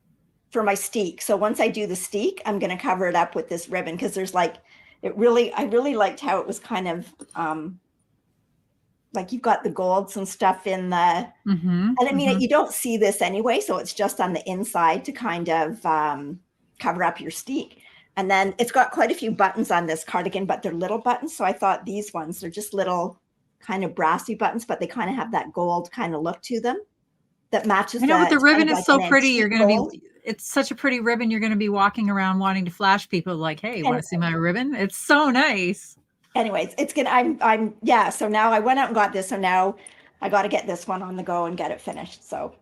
For my steek. So once I do the steek, I'm going to cover it up with this ribbon because there's like, I really liked how it was kind of like you've got the golds and stuff in the, and I mean, you don't see this anyway. So it's just on the inside to kind of cover up your steek. And then it's got quite a few buttons on this cardigan, but they're little buttons. So I thought these ones, they're just little kind of brassy buttons, but they kind of have that gold kind of look to them that matches. I know, but the ribbon is so pretty. You're going to be, it's such a pretty ribbon. You're going to be walking around wanting to flash people like, hey, want to see my ribbon? It's so nice. Anyways, it's good. Yeah. So now I went out and got this. So now I got to get this one on the go and get it finished. So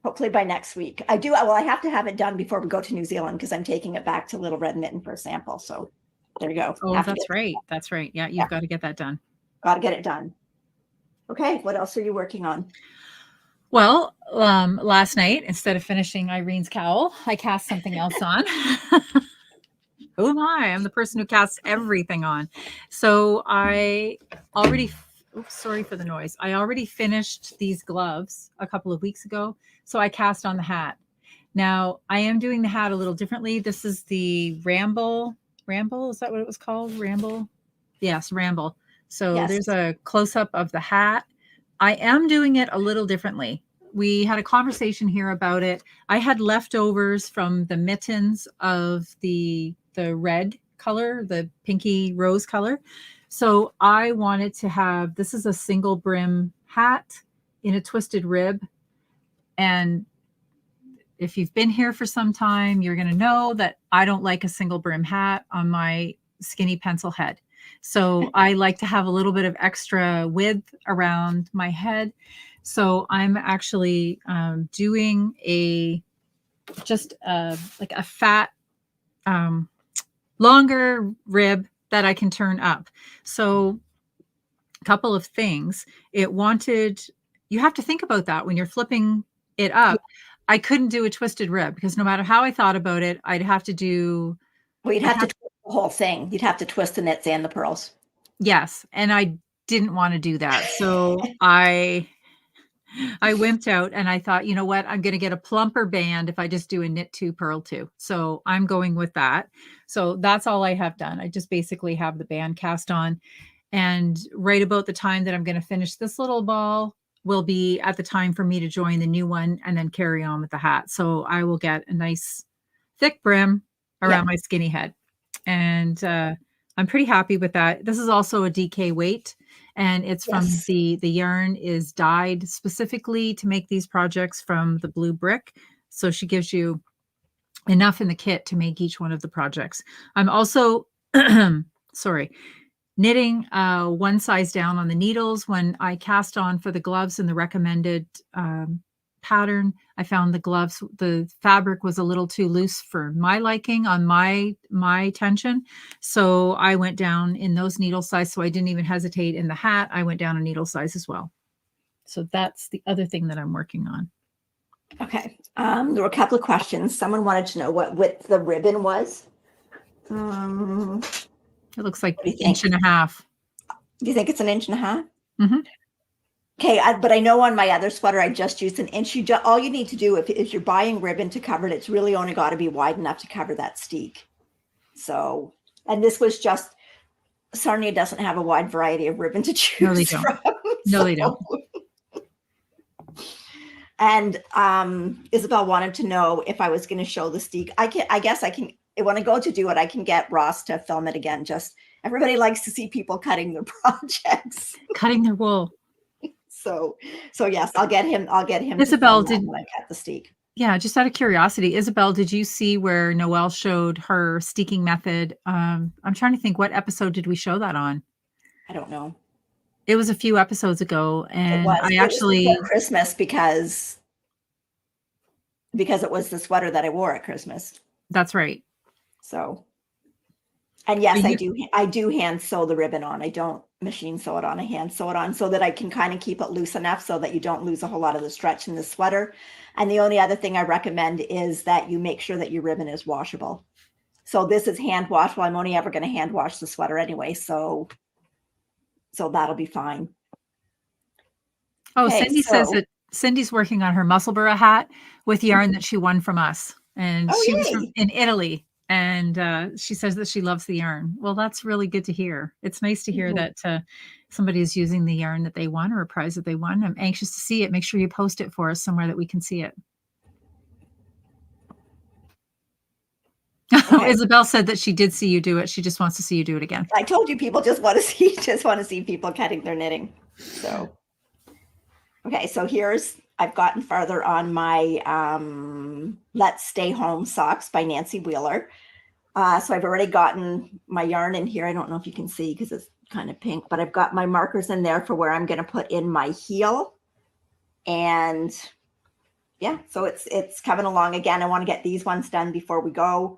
hopefully by next week I have to have it done before we go to New Zealand because I'm taking it back to Little Red Mitten for a sample. So there you go. Oh, that's right. That's right. Yeah. You've got to get that done. Got to get it done. Okay. What else are you working on? Well, last night, instead of finishing Irene's cowl, I cast something else on. Who am I? I'm the person who casts everything on. So I already, sorry for the noise. I already finished these gloves a couple of weeks ago. So I cast on the hat. Now I am doing the hat a little differently. This is the Ramble. Is that what it was called? Ramble? Yes, Ramble. So yes. There's a close-up of the hat. I am doing it a little differently. We had a conversation here about it. I had leftovers from the mittens of the red color, the pinky rose color. So I wanted to have, this is a single brim hat in a twisted rib. And if you've been here for some time, you're going to know that I don't like a single brim hat on my skinny pencil head. So I like to have a little bit of extra width around my head. So I'm actually doing like a fat, longer rib that I can turn up. So a couple of things. You have to think about that when you're flipping it up. I couldn't do a twisted rib because no matter how I thought about it, I'd have to do. Well, you'd have to twist the whole thing. You'd have to twist the knits and the pearls. Yes. And I didn't want to do that. So I wimped out and I thought, you know what, I'm going to get a plumper band if I just do a knit 2, purl 2. So I'm going with that. So that's all I have done. I just basically have the band cast on, and right about the time that I'm going to finish this little ball will be at the time for me to join the new one and then carry on with the hat. So I will get a nice thick brim around my skinny head. And I'm pretty happy with that. This is also a DK weight. And it's from the yarn is dyed specifically to make these projects from the blue brick. So she gives you enough in the kit to make each one of the projects. I'm also, knitting one size down on the needles. When I cast on for the gloves in the recommended pattern, I found the fabric was a little too loose for my liking on my tension. So I went down in those needle size. So I didn't even hesitate in the hat. I went down a needle size as well. So that's the other thing that I'm working on. Okay. There were a couple of questions. Someone wanted to know what width the ribbon was. It looks like an inch and a half. Do you think it's an inch and a half? Mm-hmm. Okay, but I know on my other sweater, I just used an inch. All you need to do if you're buying ribbon to cover it, it's really only got to be wide enough to cover that steek. So, and this was just, Sarnia doesn't have a wide variety of ribbon to choose No, they don't. from. No, they don't. And Isabel wanted to know if I was going to show the steek. I guess I can, when I go to do it, I can get Ross to film it again. Just everybody likes to see people cutting their projects. Cutting their wool. So yes, I'll get him. Isabel, when I cut the steek. Yeah, just out of curiosity, Isabel, did you see where Noelle showed her steeking method? I'm trying to think, what episode did we show that on? I don't know. It was a few episodes ago, and it was Christmas because it was the sweater that I wore at Christmas. That's right. So, and yes, I do hand sew the ribbon on. I don't machine sew it on. I hand sew it on so that I can kind of keep it loose enough so that you don't lose a whole lot of the stretch in the sweater. And the only other thing I recommend is that you make sure that your ribbon is washable. So this is hand wash. Well, I'm only ever going to hand wash the sweater anyway. So that'll be fine. Oh, okay, Cindy says that Cindy's working on her Musselburgh hat with yarn that she won from us. And she was in Italy. And she says that she loves the yarn. Well, that's really good to hear. It's nice to hear that somebody is using the yarn that they won or a prize that they won. I'm anxious to see it. Make sure you post it for us somewhere that we can see it. Okay. Isabel said that she did see you do it. She just wants to see you do it again. I told you people just want to see people cutting their knitting. So, okay. So I've gotten farther on my Let's Stay Home socks by Nancy Wheeler. So I've already gotten my yarn in here. I don't know if you can see because it's kind of pink, but I've got my markers in there for where I'm going to put in my heel. And yeah, so it's coming along again. I want to get these ones done before we go.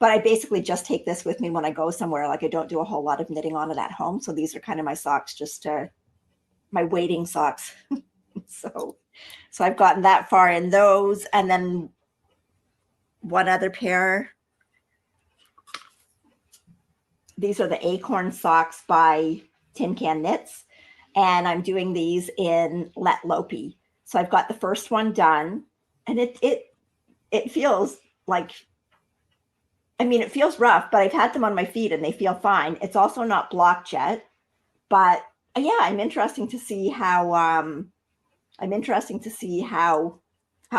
But I basically just take this with me when I go somewhere. Like I don't do a whole lot of knitting on it at home. So these are kind of my socks, just my waiting socks. So I've gotten that far in those. And then one other pair. These are the Acorn socks by Tin Can Knits. And I'm doing these in Let Lopey. So I've got the first one done. And it feels like, I mean, it feels rough, but I've had them on my feet and they feel fine. It's also not blocked yet, but yeah, I'm interested to see how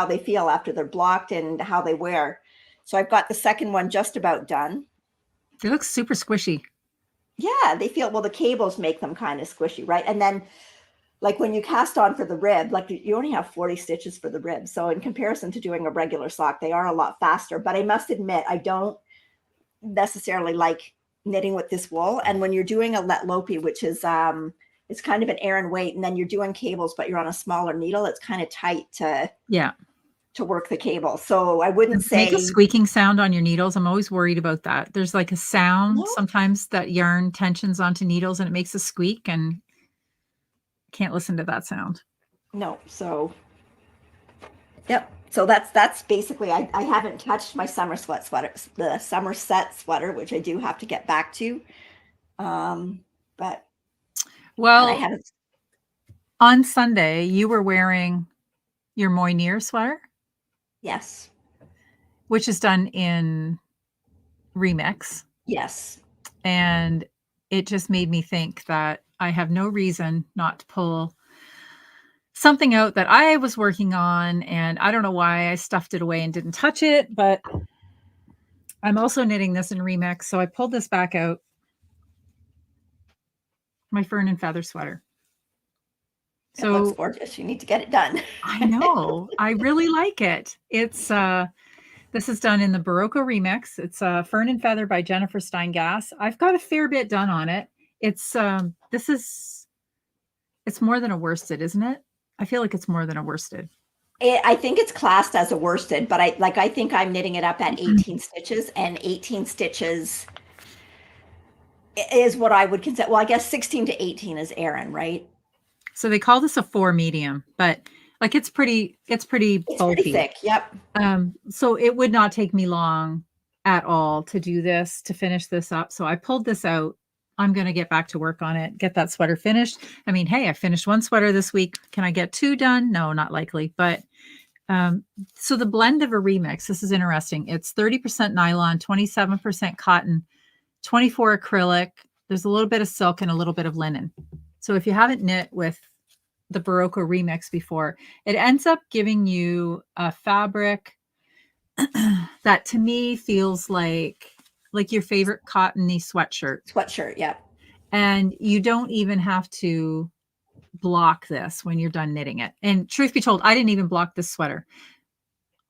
they feel after they're blocked and how they wear. So I've got the second one just about done. They look super squishy. Yeah, they feel, well, the cables make them kind of squishy, right? And then like when you cast on for the rib, like you only have 40 stitches for the rib. So in comparison to doing a regular sock, they are a lot faster, but I must admit, I don't necessarily like knitting with this wool. And when you're doing a Let Lopey, which is it's kind of an Aran weight, and then you're doing cables, but you're on a smaller needle, it's kind of tight to work the cable. So I wouldn't say make a squeaking sound on your needles. I'm always worried about that. There's like a sound sometimes that yarn tensions onto needles and it makes a squeak, and can't listen to that sound. No. So yep. So that's basically, I haven't touched my Somerset sweater, which I do have to get back to. But well, on Sunday you were wearing your Moynier sweater. Yes. Which is done in Remix. Yes. And it just made me think that I have no reason not to pull something out that I was working on, and I don't know why I stuffed it away and didn't touch it, but I'm also knitting this in Remix. So I pulled this back out. My Fern and Feather sweater. It looks gorgeous. You need to get it done. I know. I really like it. It's this is done in the Barocco Remix. It's Fern and Feather by Jennifer Steingass. I've got a fair bit done on it. It's it's more than a worsted, isn't it? I feel like it's more than a worsted. I think it's classed as a worsted, but I think I'm knitting it up at 18 stitches, and 18 stitches is what I would consider. Well, I guess 16 to 18 is Aran, right? So they call this a 4 medium, but like it's pretty bulky. Pretty thick. Yep. So it would not take me long at all to do this, to finish this up. So I pulled this out. I'm going to get back to work on it, get that sweater finished. I mean, hey, I finished one sweater this week. Can I get 2 done? No, not likely. But so the blend of a remix, this is interesting. It's 30% nylon, 27% cotton, 24 acrylic. There's a little bit of silk and a little bit of linen. So if you haven't knit with the Barocco Remix before, it ends up giving you a fabric that to me feels like your favorite cottony sweatshirt. Yeah. And you don't even have to block this when you're done knitting it. And truth be told, I didn't even block this sweater.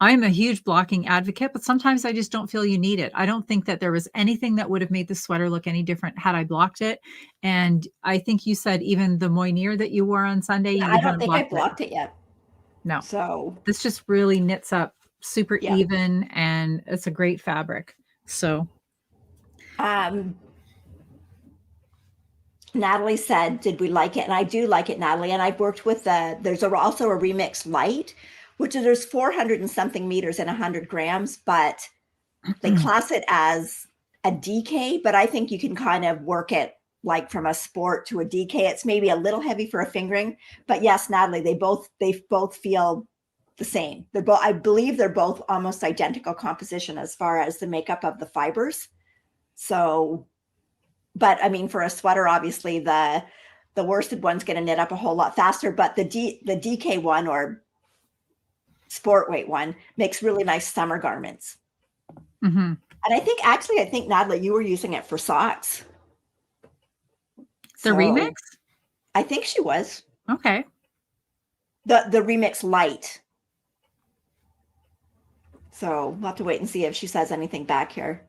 I'm a huge blocking advocate, but sometimes I just don't feel you need it. I don't think that there was anything that would have made the sweater look any different had I blocked it. And I think you said even the Moynier that you wore on Sunday, I don't think I blocked it yet. No. So this just really knits up super even, and it's a great fabric. So Natalie said, did we like it? And I do like it, Natalie. And I've worked with there's also a Remix Light, which is, there's 400 and something meters and 100 grams, but they class it as a DK, but I think you can kind of work it like from a sport to a DK. It's maybe a little heavy for a fingering, but yes, Natalie, they both feel the same. They're both, I believe they're both almost identical composition as far as the makeup of the fibers. So, but I mean, for a sweater, obviously the worsted one's going to knit up a whole lot faster, but the DK one or sport weight one makes really nice summer garments. Mm-hmm. And I think Natalie, you were using it for socks. The remix? I think she was. Okay. The remix light. So we'll have to wait and see if she says anything back here.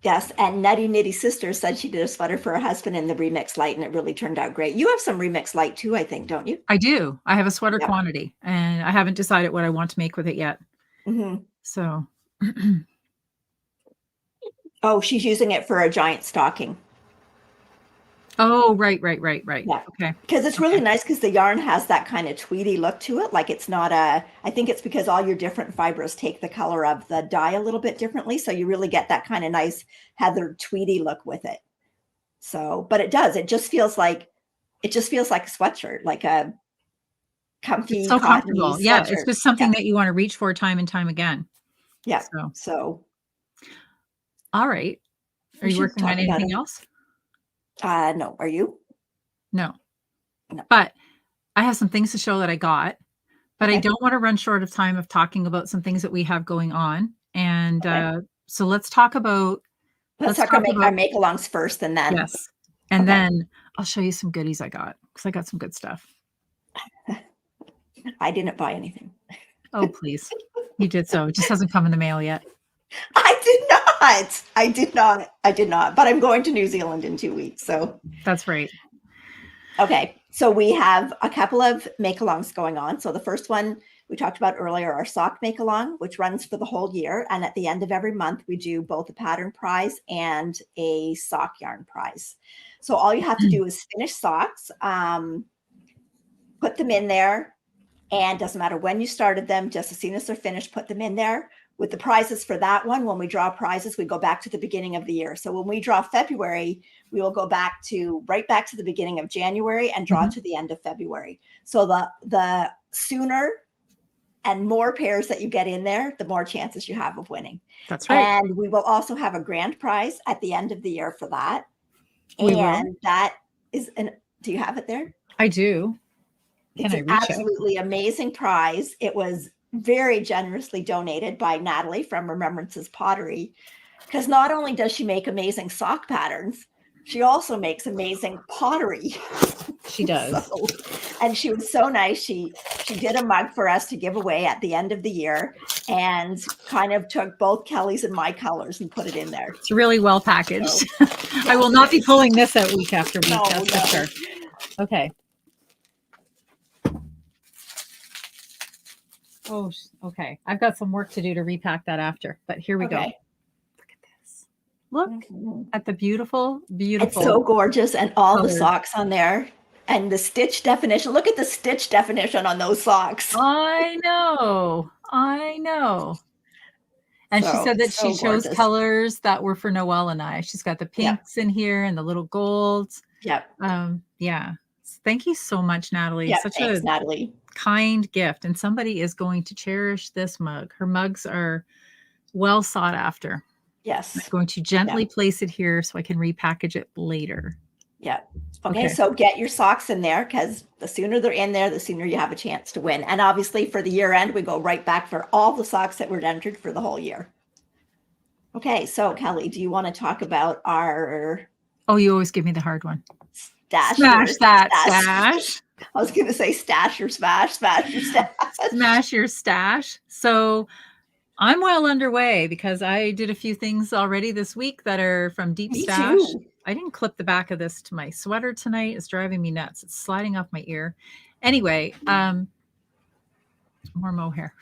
Yes, and Nutty Nitty Sister said she did a sweater for her husband in the remix light, and it really turned out great. You have some remix light too, I think, don't you? I do. I have a sweater quantity, and I haven't decided what I want to make with it yet. Mm-hmm. So. Oh, she's using it for a giant stocking. Oh, right. Yeah. Okay. Because it's really nice because the yarn has that kind of tweedy look to it. Like it's not I think it's because all your different fibers take the color of the dye a little bit differently. So you really get that kind of nice heather tweedy look with it. So, but it does. It just feels like a sweatshirt, like a comfy, it's so comfortable. sweatshirt. Yeah. It's just something that you want to reach for time and time again. Yeah. So. All right. Are you working on anything else? No. Are you? No. But I have some things to show that I got, but I don't want to run short of time of talking about some things that we have going on. And so let's talk about our Makealongs first, and then then I'll show you some goodies I got, because I got some good stuff. I didn't buy anything. Oh, please. You did so. It just hasn't come in the mail yet. I did not, but I'm going to New Zealand in 2 weeks. So that's right. Okay. So we have a couple of Makealongs going on. So the first one we talked about earlier, our sock Makealong, which runs for the whole year. And at the end of every month, we do both a pattern prize and a sock yarn prize. So all you have to do is finish socks, put them in there, and doesn't matter when you started them, just as soon as they're finished, put them in there. With the prizes for that one, when we draw prizes, we go back to the beginning of the year. So when we draw February, we will go right back to the beginning of January and draw to the end of February. So the sooner and more pairs that you get in there, the more chances you have of winning. That's right. And we will also have a grand prize at the end of the year for that. That is do you have it there? I do. It's an absolutely amazing prize. It was very generously donated by Natalie from Remembrances Pottery, because not only does she make amazing sock patterns, she also makes amazing pottery. She does. And she was so nice. She did a mug for us to give away at the end of the year, and kind of took both Kelly's and my colors and put it in there. It's really well packaged. So, I will not be pulling this out week after week. That's for sure. Okay. Oh, okay. I've got some work to do to repack that after, but here we go. Look at this. Look at the beautiful. It's so gorgeous. And all the socks on there, and the stitch definition. Look at the stitch definition on those socks. I know. And she said that she chose colors that were for Noelle and I. She's got the pinks in here and the little golds. Yep. Yeah. Thank you so much, Natalie. Yeah, thanks, Natalie. Kind gift, and somebody is going to cherish this mug. Her mugs are well sought after. Yes. I'm going to gently place it here so I can repackage it later. Yeah. Okay. So get your socks in there, because the sooner they're in there, the sooner you have a chance to win. And obviously for the year end, we go right back for all the socks that were entered for the whole year. Okay. So Kelly, do you want to talk about our... Oh, you always give me the hard one. Smash that stash. I was going to say stash or smash, smash your stash. Smash your stash. So I'm well underway, because I did a few things already this week that are from Deep Stash. Too. I didn't clip the back of this to my sweater tonight. It's driving me nuts. It's sliding off my ear. Anyway, more mohair.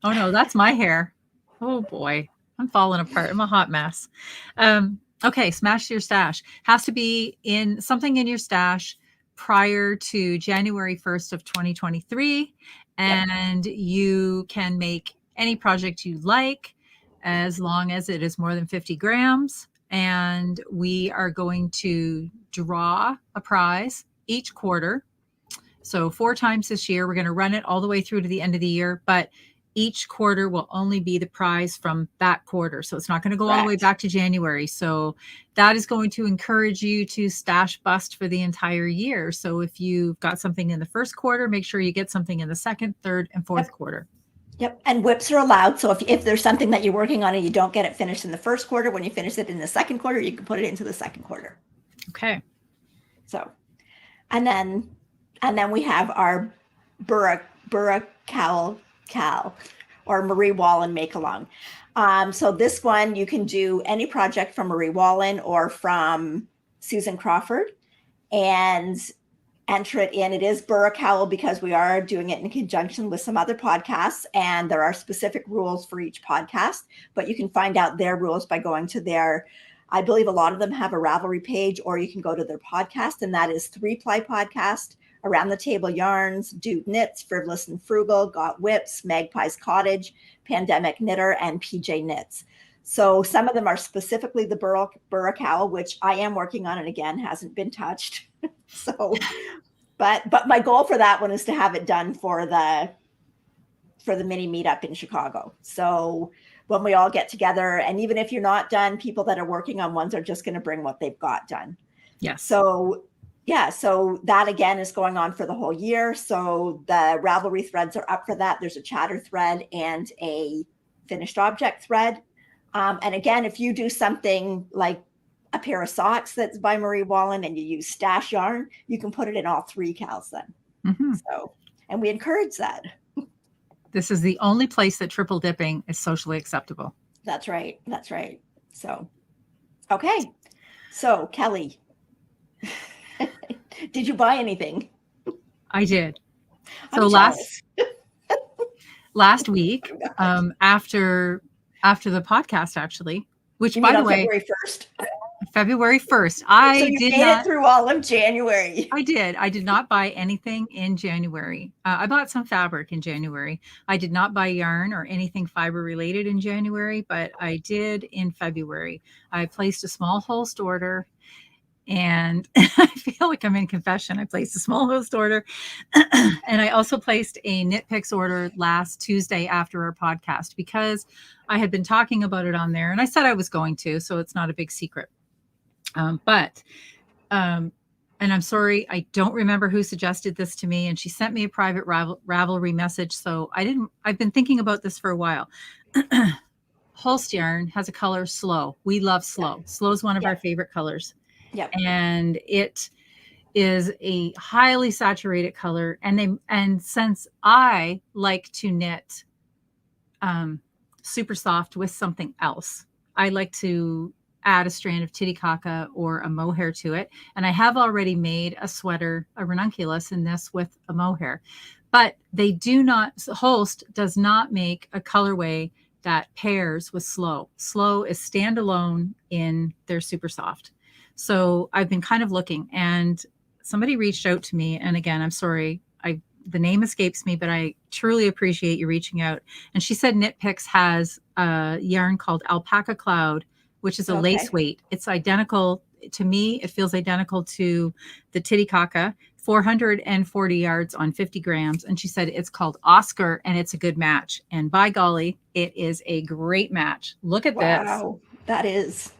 Oh no, that's my hair. Oh boy, I'm falling apart. I'm a hot mess. Okay, smash your stash. Has to be in something in your stash prior to January 1st of 2023. And you can make any project you like, as long as it is more than 50 grams. And we are going to draw a prize each quarter. So 4 times this year. We're going to run it all the way through to the end of the year, but each quarter will only be the prize from that quarter. So it's not going to go all the way back to January. So that is going to encourage you to stash bust for the entire year. So if you've got something in the first quarter, make sure you get something in the second, third, and fourth quarter. Yep. And whips are allowed. So if there's something that you're working on and you don't get it finished in the first quarter, when you finish it in the second quarter, you can put it into the second quarter. Okay. So, and then we have our Cal or Marie Wallen Makealong. So this one, you can do any project from Marie Wallen or from Susan Crawford and enter it in. It is Cowl because we are doing it in conjunction with some other podcasts, and there are specific rules for each podcast, but you can find out their rules by going to their, I believe a lot of them have a Ravelry page, or you can go to their podcast, and that is 3-Ply Podcast, Around the Table Yarns, Dude Knits, Frivolous and Frugal, Got Whips, Magpie's Cottage, Pandemic Knitter, and PJ Knits. So some of them are specifically the Burra Cowl, which I am working on, and again, hasn't been touched. So, but my goal for that one is to have it done for the mini meetup in Chicago. So when we all get together, and even if you're not done, people that are working on ones are just going to bring what they've got done. Yes. So yeah, so that again is going on for the whole year. So the Ravelry threads are up for that. There's a chatter thread and a finished object thread. And again, if you do something like a pair of socks that's by Marie Wallen and you use stash yarn, you can put it in all 3 cows then. Mm-hmm. So, and we encourage that. This is the only place that triple dipping is socially acceptable. That's right. That's right. So, okay. So Kelly, did you buy anything? I did. So last week, after the podcast, actually, which by the way, February 1st. I did not it through all of January. I did not buy anything in January. I bought some fabric in January. I did not buy yarn or anything fiber related in January, but I did in February. I placed a small host order. And I feel like I'm in confession. I placed a small host order. And I also placed a Knit Picks order last Tuesday after our podcast because I had been talking about it on there. And I said I was going to, so it's not a big secret. And I'm sorry, I don't remember who suggested this to me. And she sent me a private Ravelry message. So I've been thinking about this for a while. Holst yarn has a color Slow. We love Slow. Slow is one of our favorite colors. Yep. And it is a highly saturated color. And since I like to knit super soft with something else, I like to add a strand of Titicaca or a mohair to it. And I have already made a sweater, a ranunculus in this with a mohair. But Holst does not make a colorway that pairs with Slow. Slow is standalone in their super soft. So I've been kind of looking, and somebody reached out to me. And again, I'm sorry, the name escapes me, but I truly appreciate you reaching out. And she said Knit Picks has a yarn called Alpaca Cloud, which is a lace weight. It's identical to me. It feels identical to the Titicaca, 440 yards on 50 grams. And she said it's called Oscar, and it's a good match. And by golly, it is a great match. Look at this. Wow, that is.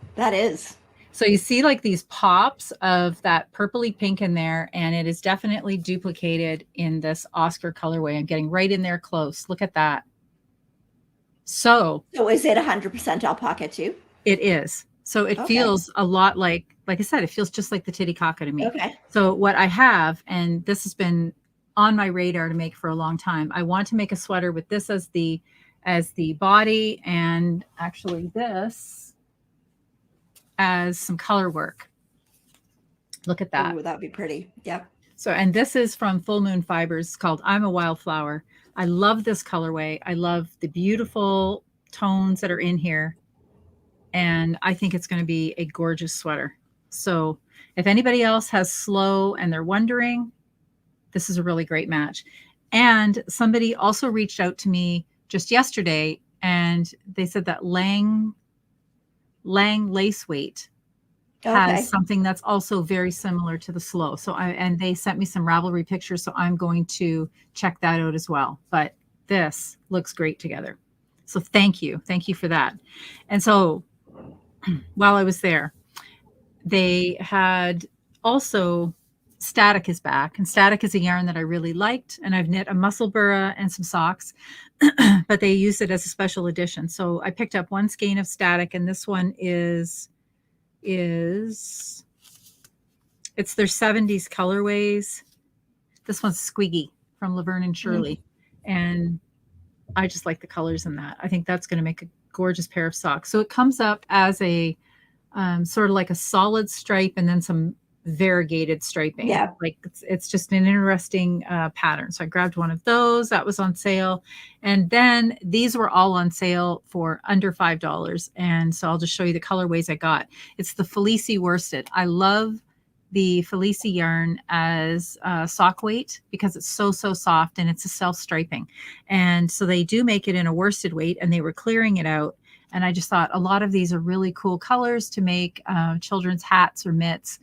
So you see like these pops of that purpley pink in there, and it is definitely duplicated in this Oscar colorway. I'm getting right in there close. Look at that. So is it 100% alpaca too? It is. So it feels a lot like I said, it feels just like the Titicaca to me. Okay. So what I have, and this has been on my radar to make for a long time, I want to make a sweater with this as the body, and actually this as some color work. Look at that. Oh, that would be pretty. Yep. So, and this is from Full Moon Fibers. It's called I'm a Wildflower. I love this colorway. I love the beautiful tones that are in here. And I think it's going to be a gorgeous sweater. So if anybody else has Slow and they're wondering, this is a really great match. And somebody also reached out to me just yesterday, and they said that Lang lace weight has something that's also very similar to the Slow. So and they sent me some Ravelry pictures, so I'm going to check that out as well. But this looks great together. So thank you for that. And so while I was there, they had also Static is back, and Static is a yarn that I really liked, and I've knit a musselburgh and some socks, but they used it as a special edition. So I picked up one skein of Static, and this one is it's their 70s colorways. This one's Squiggy from Laverne and Shirley, and I just like the colors in that. I think that's going to make a gorgeous pair of socks. So it comes up as a sort of like a solid stripe and then some variegated striping. Yeah. Like it's just an interesting pattern. So I grabbed one of those that was on sale. And then these were all on sale for under $5. And so I'll just show you the colorways I got. It's the Felici worsted. I love the Felici yarn as sock weight because it's so soft, and it's a self-striping. And so they do make it in a worsted weight, and they were clearing it out. And I just thought a lot of these are really cool colors to make children's hats or mitts,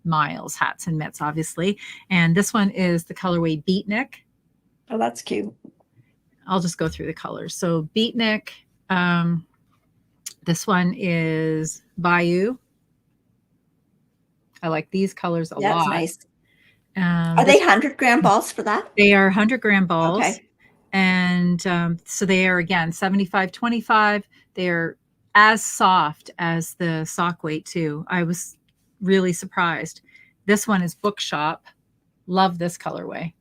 Miles hats and mitts, obviously. And this one is the colorway Beatnik. Oh, that's cute. I'll just go through the colors. So Beatnik, this one is Bayou. I like these colors a lot. That's nice. Are they 100-gram balls for that? They are 100-gram balls. Okay. And so they are, again, 75-25. They are as soft as the sock weight, too. I was really surprised. This one is Bookshop. Love this colorway.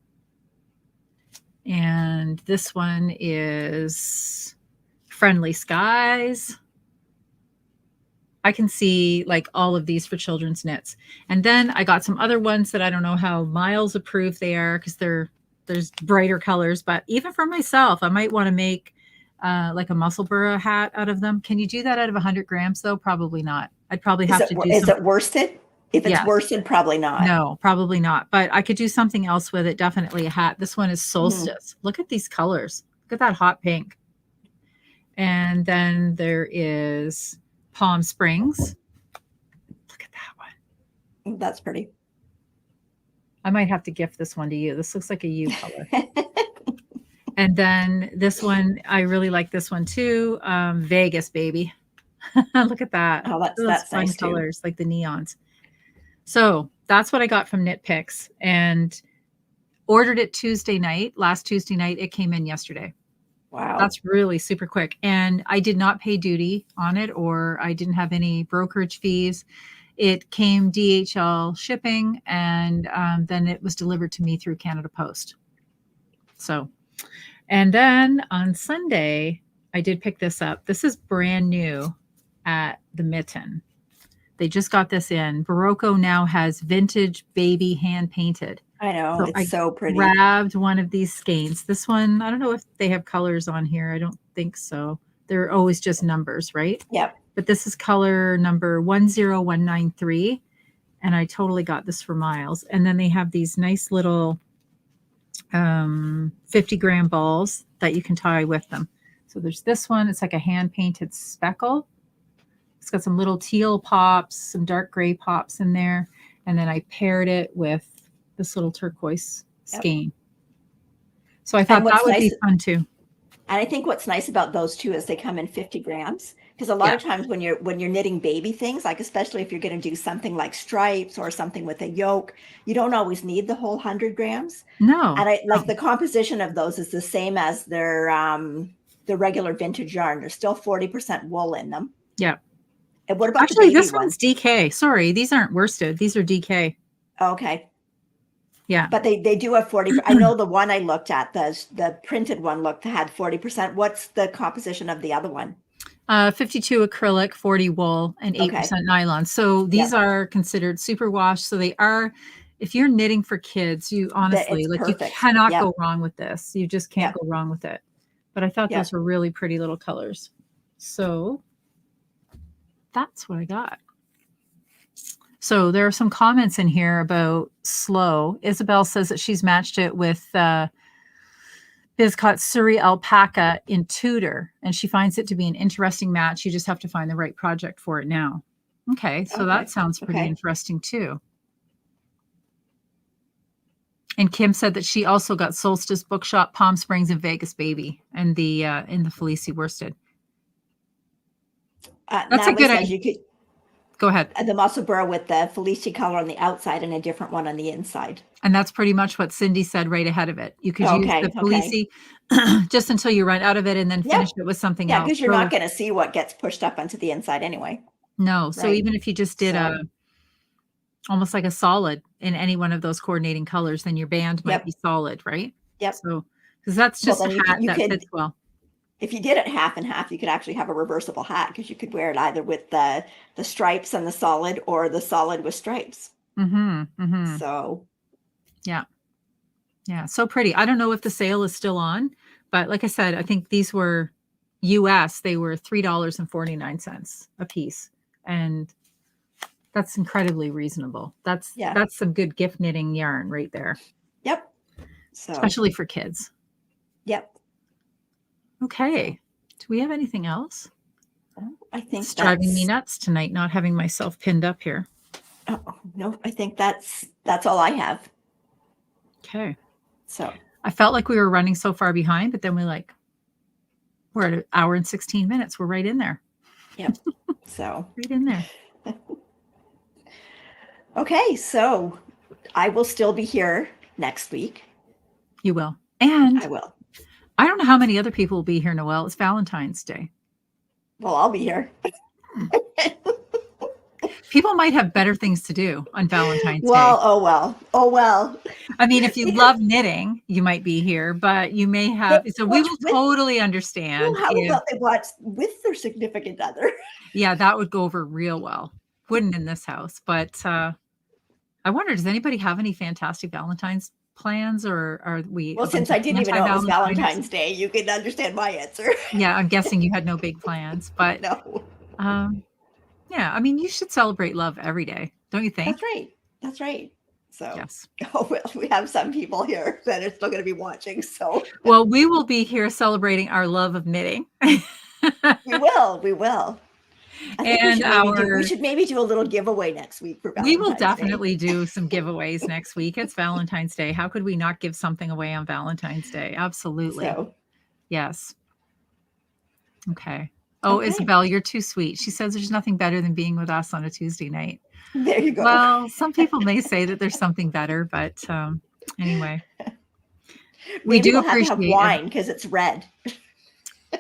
And this one is Friendly Skies. I can see like all of these for children's knits. And then I got some other ones that I don't know how Miles approved they are, because there's brighter colors. But even for myself, I might want to make like a musselburgh hat out of them. Can you do that out of 100 grams though? Probably not. I'd probably have to do. Is it worsted? If it's worsted, probably not. No, probably not. But I could do something else with it. Definitely a hat. This one is Solstice. Look at these colors. Look at that hot pink. And then there is Palm Springs. Look at that one. That's pretty. I might have to gift this one to you. This looks like a you color. And then this one, I really like this one too. Vegas, baby. Look at that. Oh, that's fun nice colors, too. like the neons. So that's what I got from Knit Picks, and ordered it Tuesday night. Last Tuesday night, it came in yesterday. Wow. That's really super quick. And I did not pay duty on it, or I didn't have any brokerage fees. It came DHL shipping, and then it was delivered to me through Canada Post. So, and then on Sunday, I did pick this up. This is brand new at the Mitten. They just got this in. Barocco now has vintage baby hand painted. I know. So it's so pretty. Grabbed one of these skeins. This one, I don't know if they have colors on here. I don't think so. They're always just numbers, right? Yep. But this is color number 10193. And I totally got this for Miles. And then they have these nice little 50-gram balls that you can tie with them. So there's this one. It's like a hand-painted speckle. It's got some little teal pops, some dark gray pops in there. And then I paired it with this little turquoise skein. So I thought that would be fun too. And I think what's nice about those two is they come in 50 grams. Because a lot of times when you're knitting baby things, like especially if you're going to do something like stripes or something with a yoke, you don't always need the whole 100 grams. No. And I like the composition of those is the same as their the regular vintage yarn. There's still 40% wool in them. Yeah. And what about actually this one's DK? Sorry, these aren't worsted. These are DK. Okay. Yeah. But they do have 40. I know the one I looked at, the printed one had 40%. What's the composition of the other one? 52 acrylic, 40 wool, and 8% nylon. So these are considered superwash. So they are, if you're knitting for kids, you honestly, like perfect. You cannot go wrong with this. You just can't go wrong with it. But I thought those were really pretty little colors. So that's what I got. So there are some comments in here about Slow. Isabel says that she's matched it with Biz caught Surrey alpaca in Tudor, and she finds it to be an interesting match. You just have to find the right project for it now. Okay, so that sounds pretty interesting too. And Kim said that she also got Solstice Bookshop, Palm Springs, and Vegas Baby, and the in the Felicie worsted. That's a good idea. You could go ahead. The muscle burr with the Felicie color on the outside and a different one on the inside. And that's pretty much what Cindy said right ahead of it. You could use the Felicie just until you run out of it and then finish it with something else. Yeah, because you're not going to see what gets pushed up onto the inside anyway. No. Right? So even if you just did almost like a solid in any one of those coordinating colors, then your band might be solid, right? Yep. So, because that's just a hat that fits well. If you did it half and half, you could actually have a reversible hat because you could wear it either with the stripes and the solid or the solid with stripes. Mm-hmm. Mm-hmm. So. Yeah. Yeah. So pretty. I don't know if the sale is still on, but like I said, I think these were US. They were $3.49 a piece. And that's incredibly reasonable. That's some good gift knitting yarn right there. Yep. So especially for kids. Yep. Okay. Do we have anything else? I think it's driving me nuts tonight, not having myself pinned up here. Oh, no, I think that's all I have. Okay. So I felt like we were running so far behind, but then we're at an hour and 16 minutes. We're right in there. Yep. So right in there. Okay. So I will still be here next week. You will. And I will. I don't know how many other people will be here, Noelle. It's Valentine's Day. Well, I'll be here. People might have better things to do on Valentine's Day. Oh, well. I mean, if you love knitting, you might be here, but you may have. So we will totally understand. Well, how about they watch with their significant other? Yeah, that would go over real well. Wouldn't in this house. But I wonder, does anybody have any fantastic Valentine's plans, or are we? Well, since I didn't even know it was Valentine's Day, you can understand my answer. Yeah, I'm guessing you had no big plans, but no. Yeah, I mean, you should celebrate love every day, don't you think? That's right. So yes. Oh, well, we have some people here that are still going to be watching. So well, we will be here celebrating our love of knitting. We will. And we should maybe do a little giveaway next week for Valentine's Day. We will definitely do some giveaways next week. It's Valentine's Day. How could we not give something away on Valentine's Day? Absolutely. So. Yes. Okay. Oh, okay. Isabel, you're too sweet. She says there's nothing better than being with us on a Tuesday night. There you go. Well, some people may say that there's something better, but anyway. We do appreciate have wine because it's red.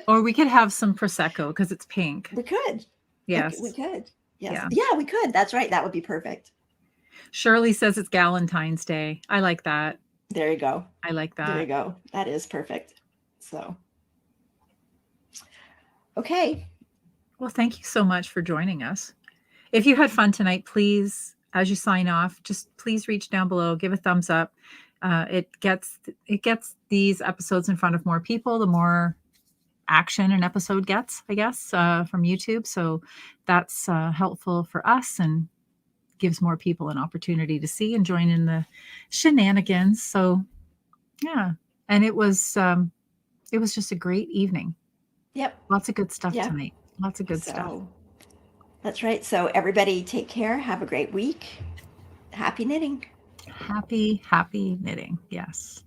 Or we could have some Prosecco because it's pink. We could. Yes. We could. Yes. Yeah, we could. That's right. That would be perfect. Shirley says it's Galentine's Day. I like that. There you go. I like that. There you go. That is perfect. So. Okay. Well, thank you so much for joining us. If you had fun tonight, please, as you sign off, just please reach down below, give a thumbs up. It gets these episodes in front of more people, the more action an episode gets, I guess, from YouTube. So that's helpful for us and gives more people an opportunity to see and join in the shenanigans. So yeah. And it was just a great evening. Yep. Lots of good stuff tonight. Lots of good stuff. That's right. So everybody take care. Have a great week. Happy knitting. Happy knitting. Yes.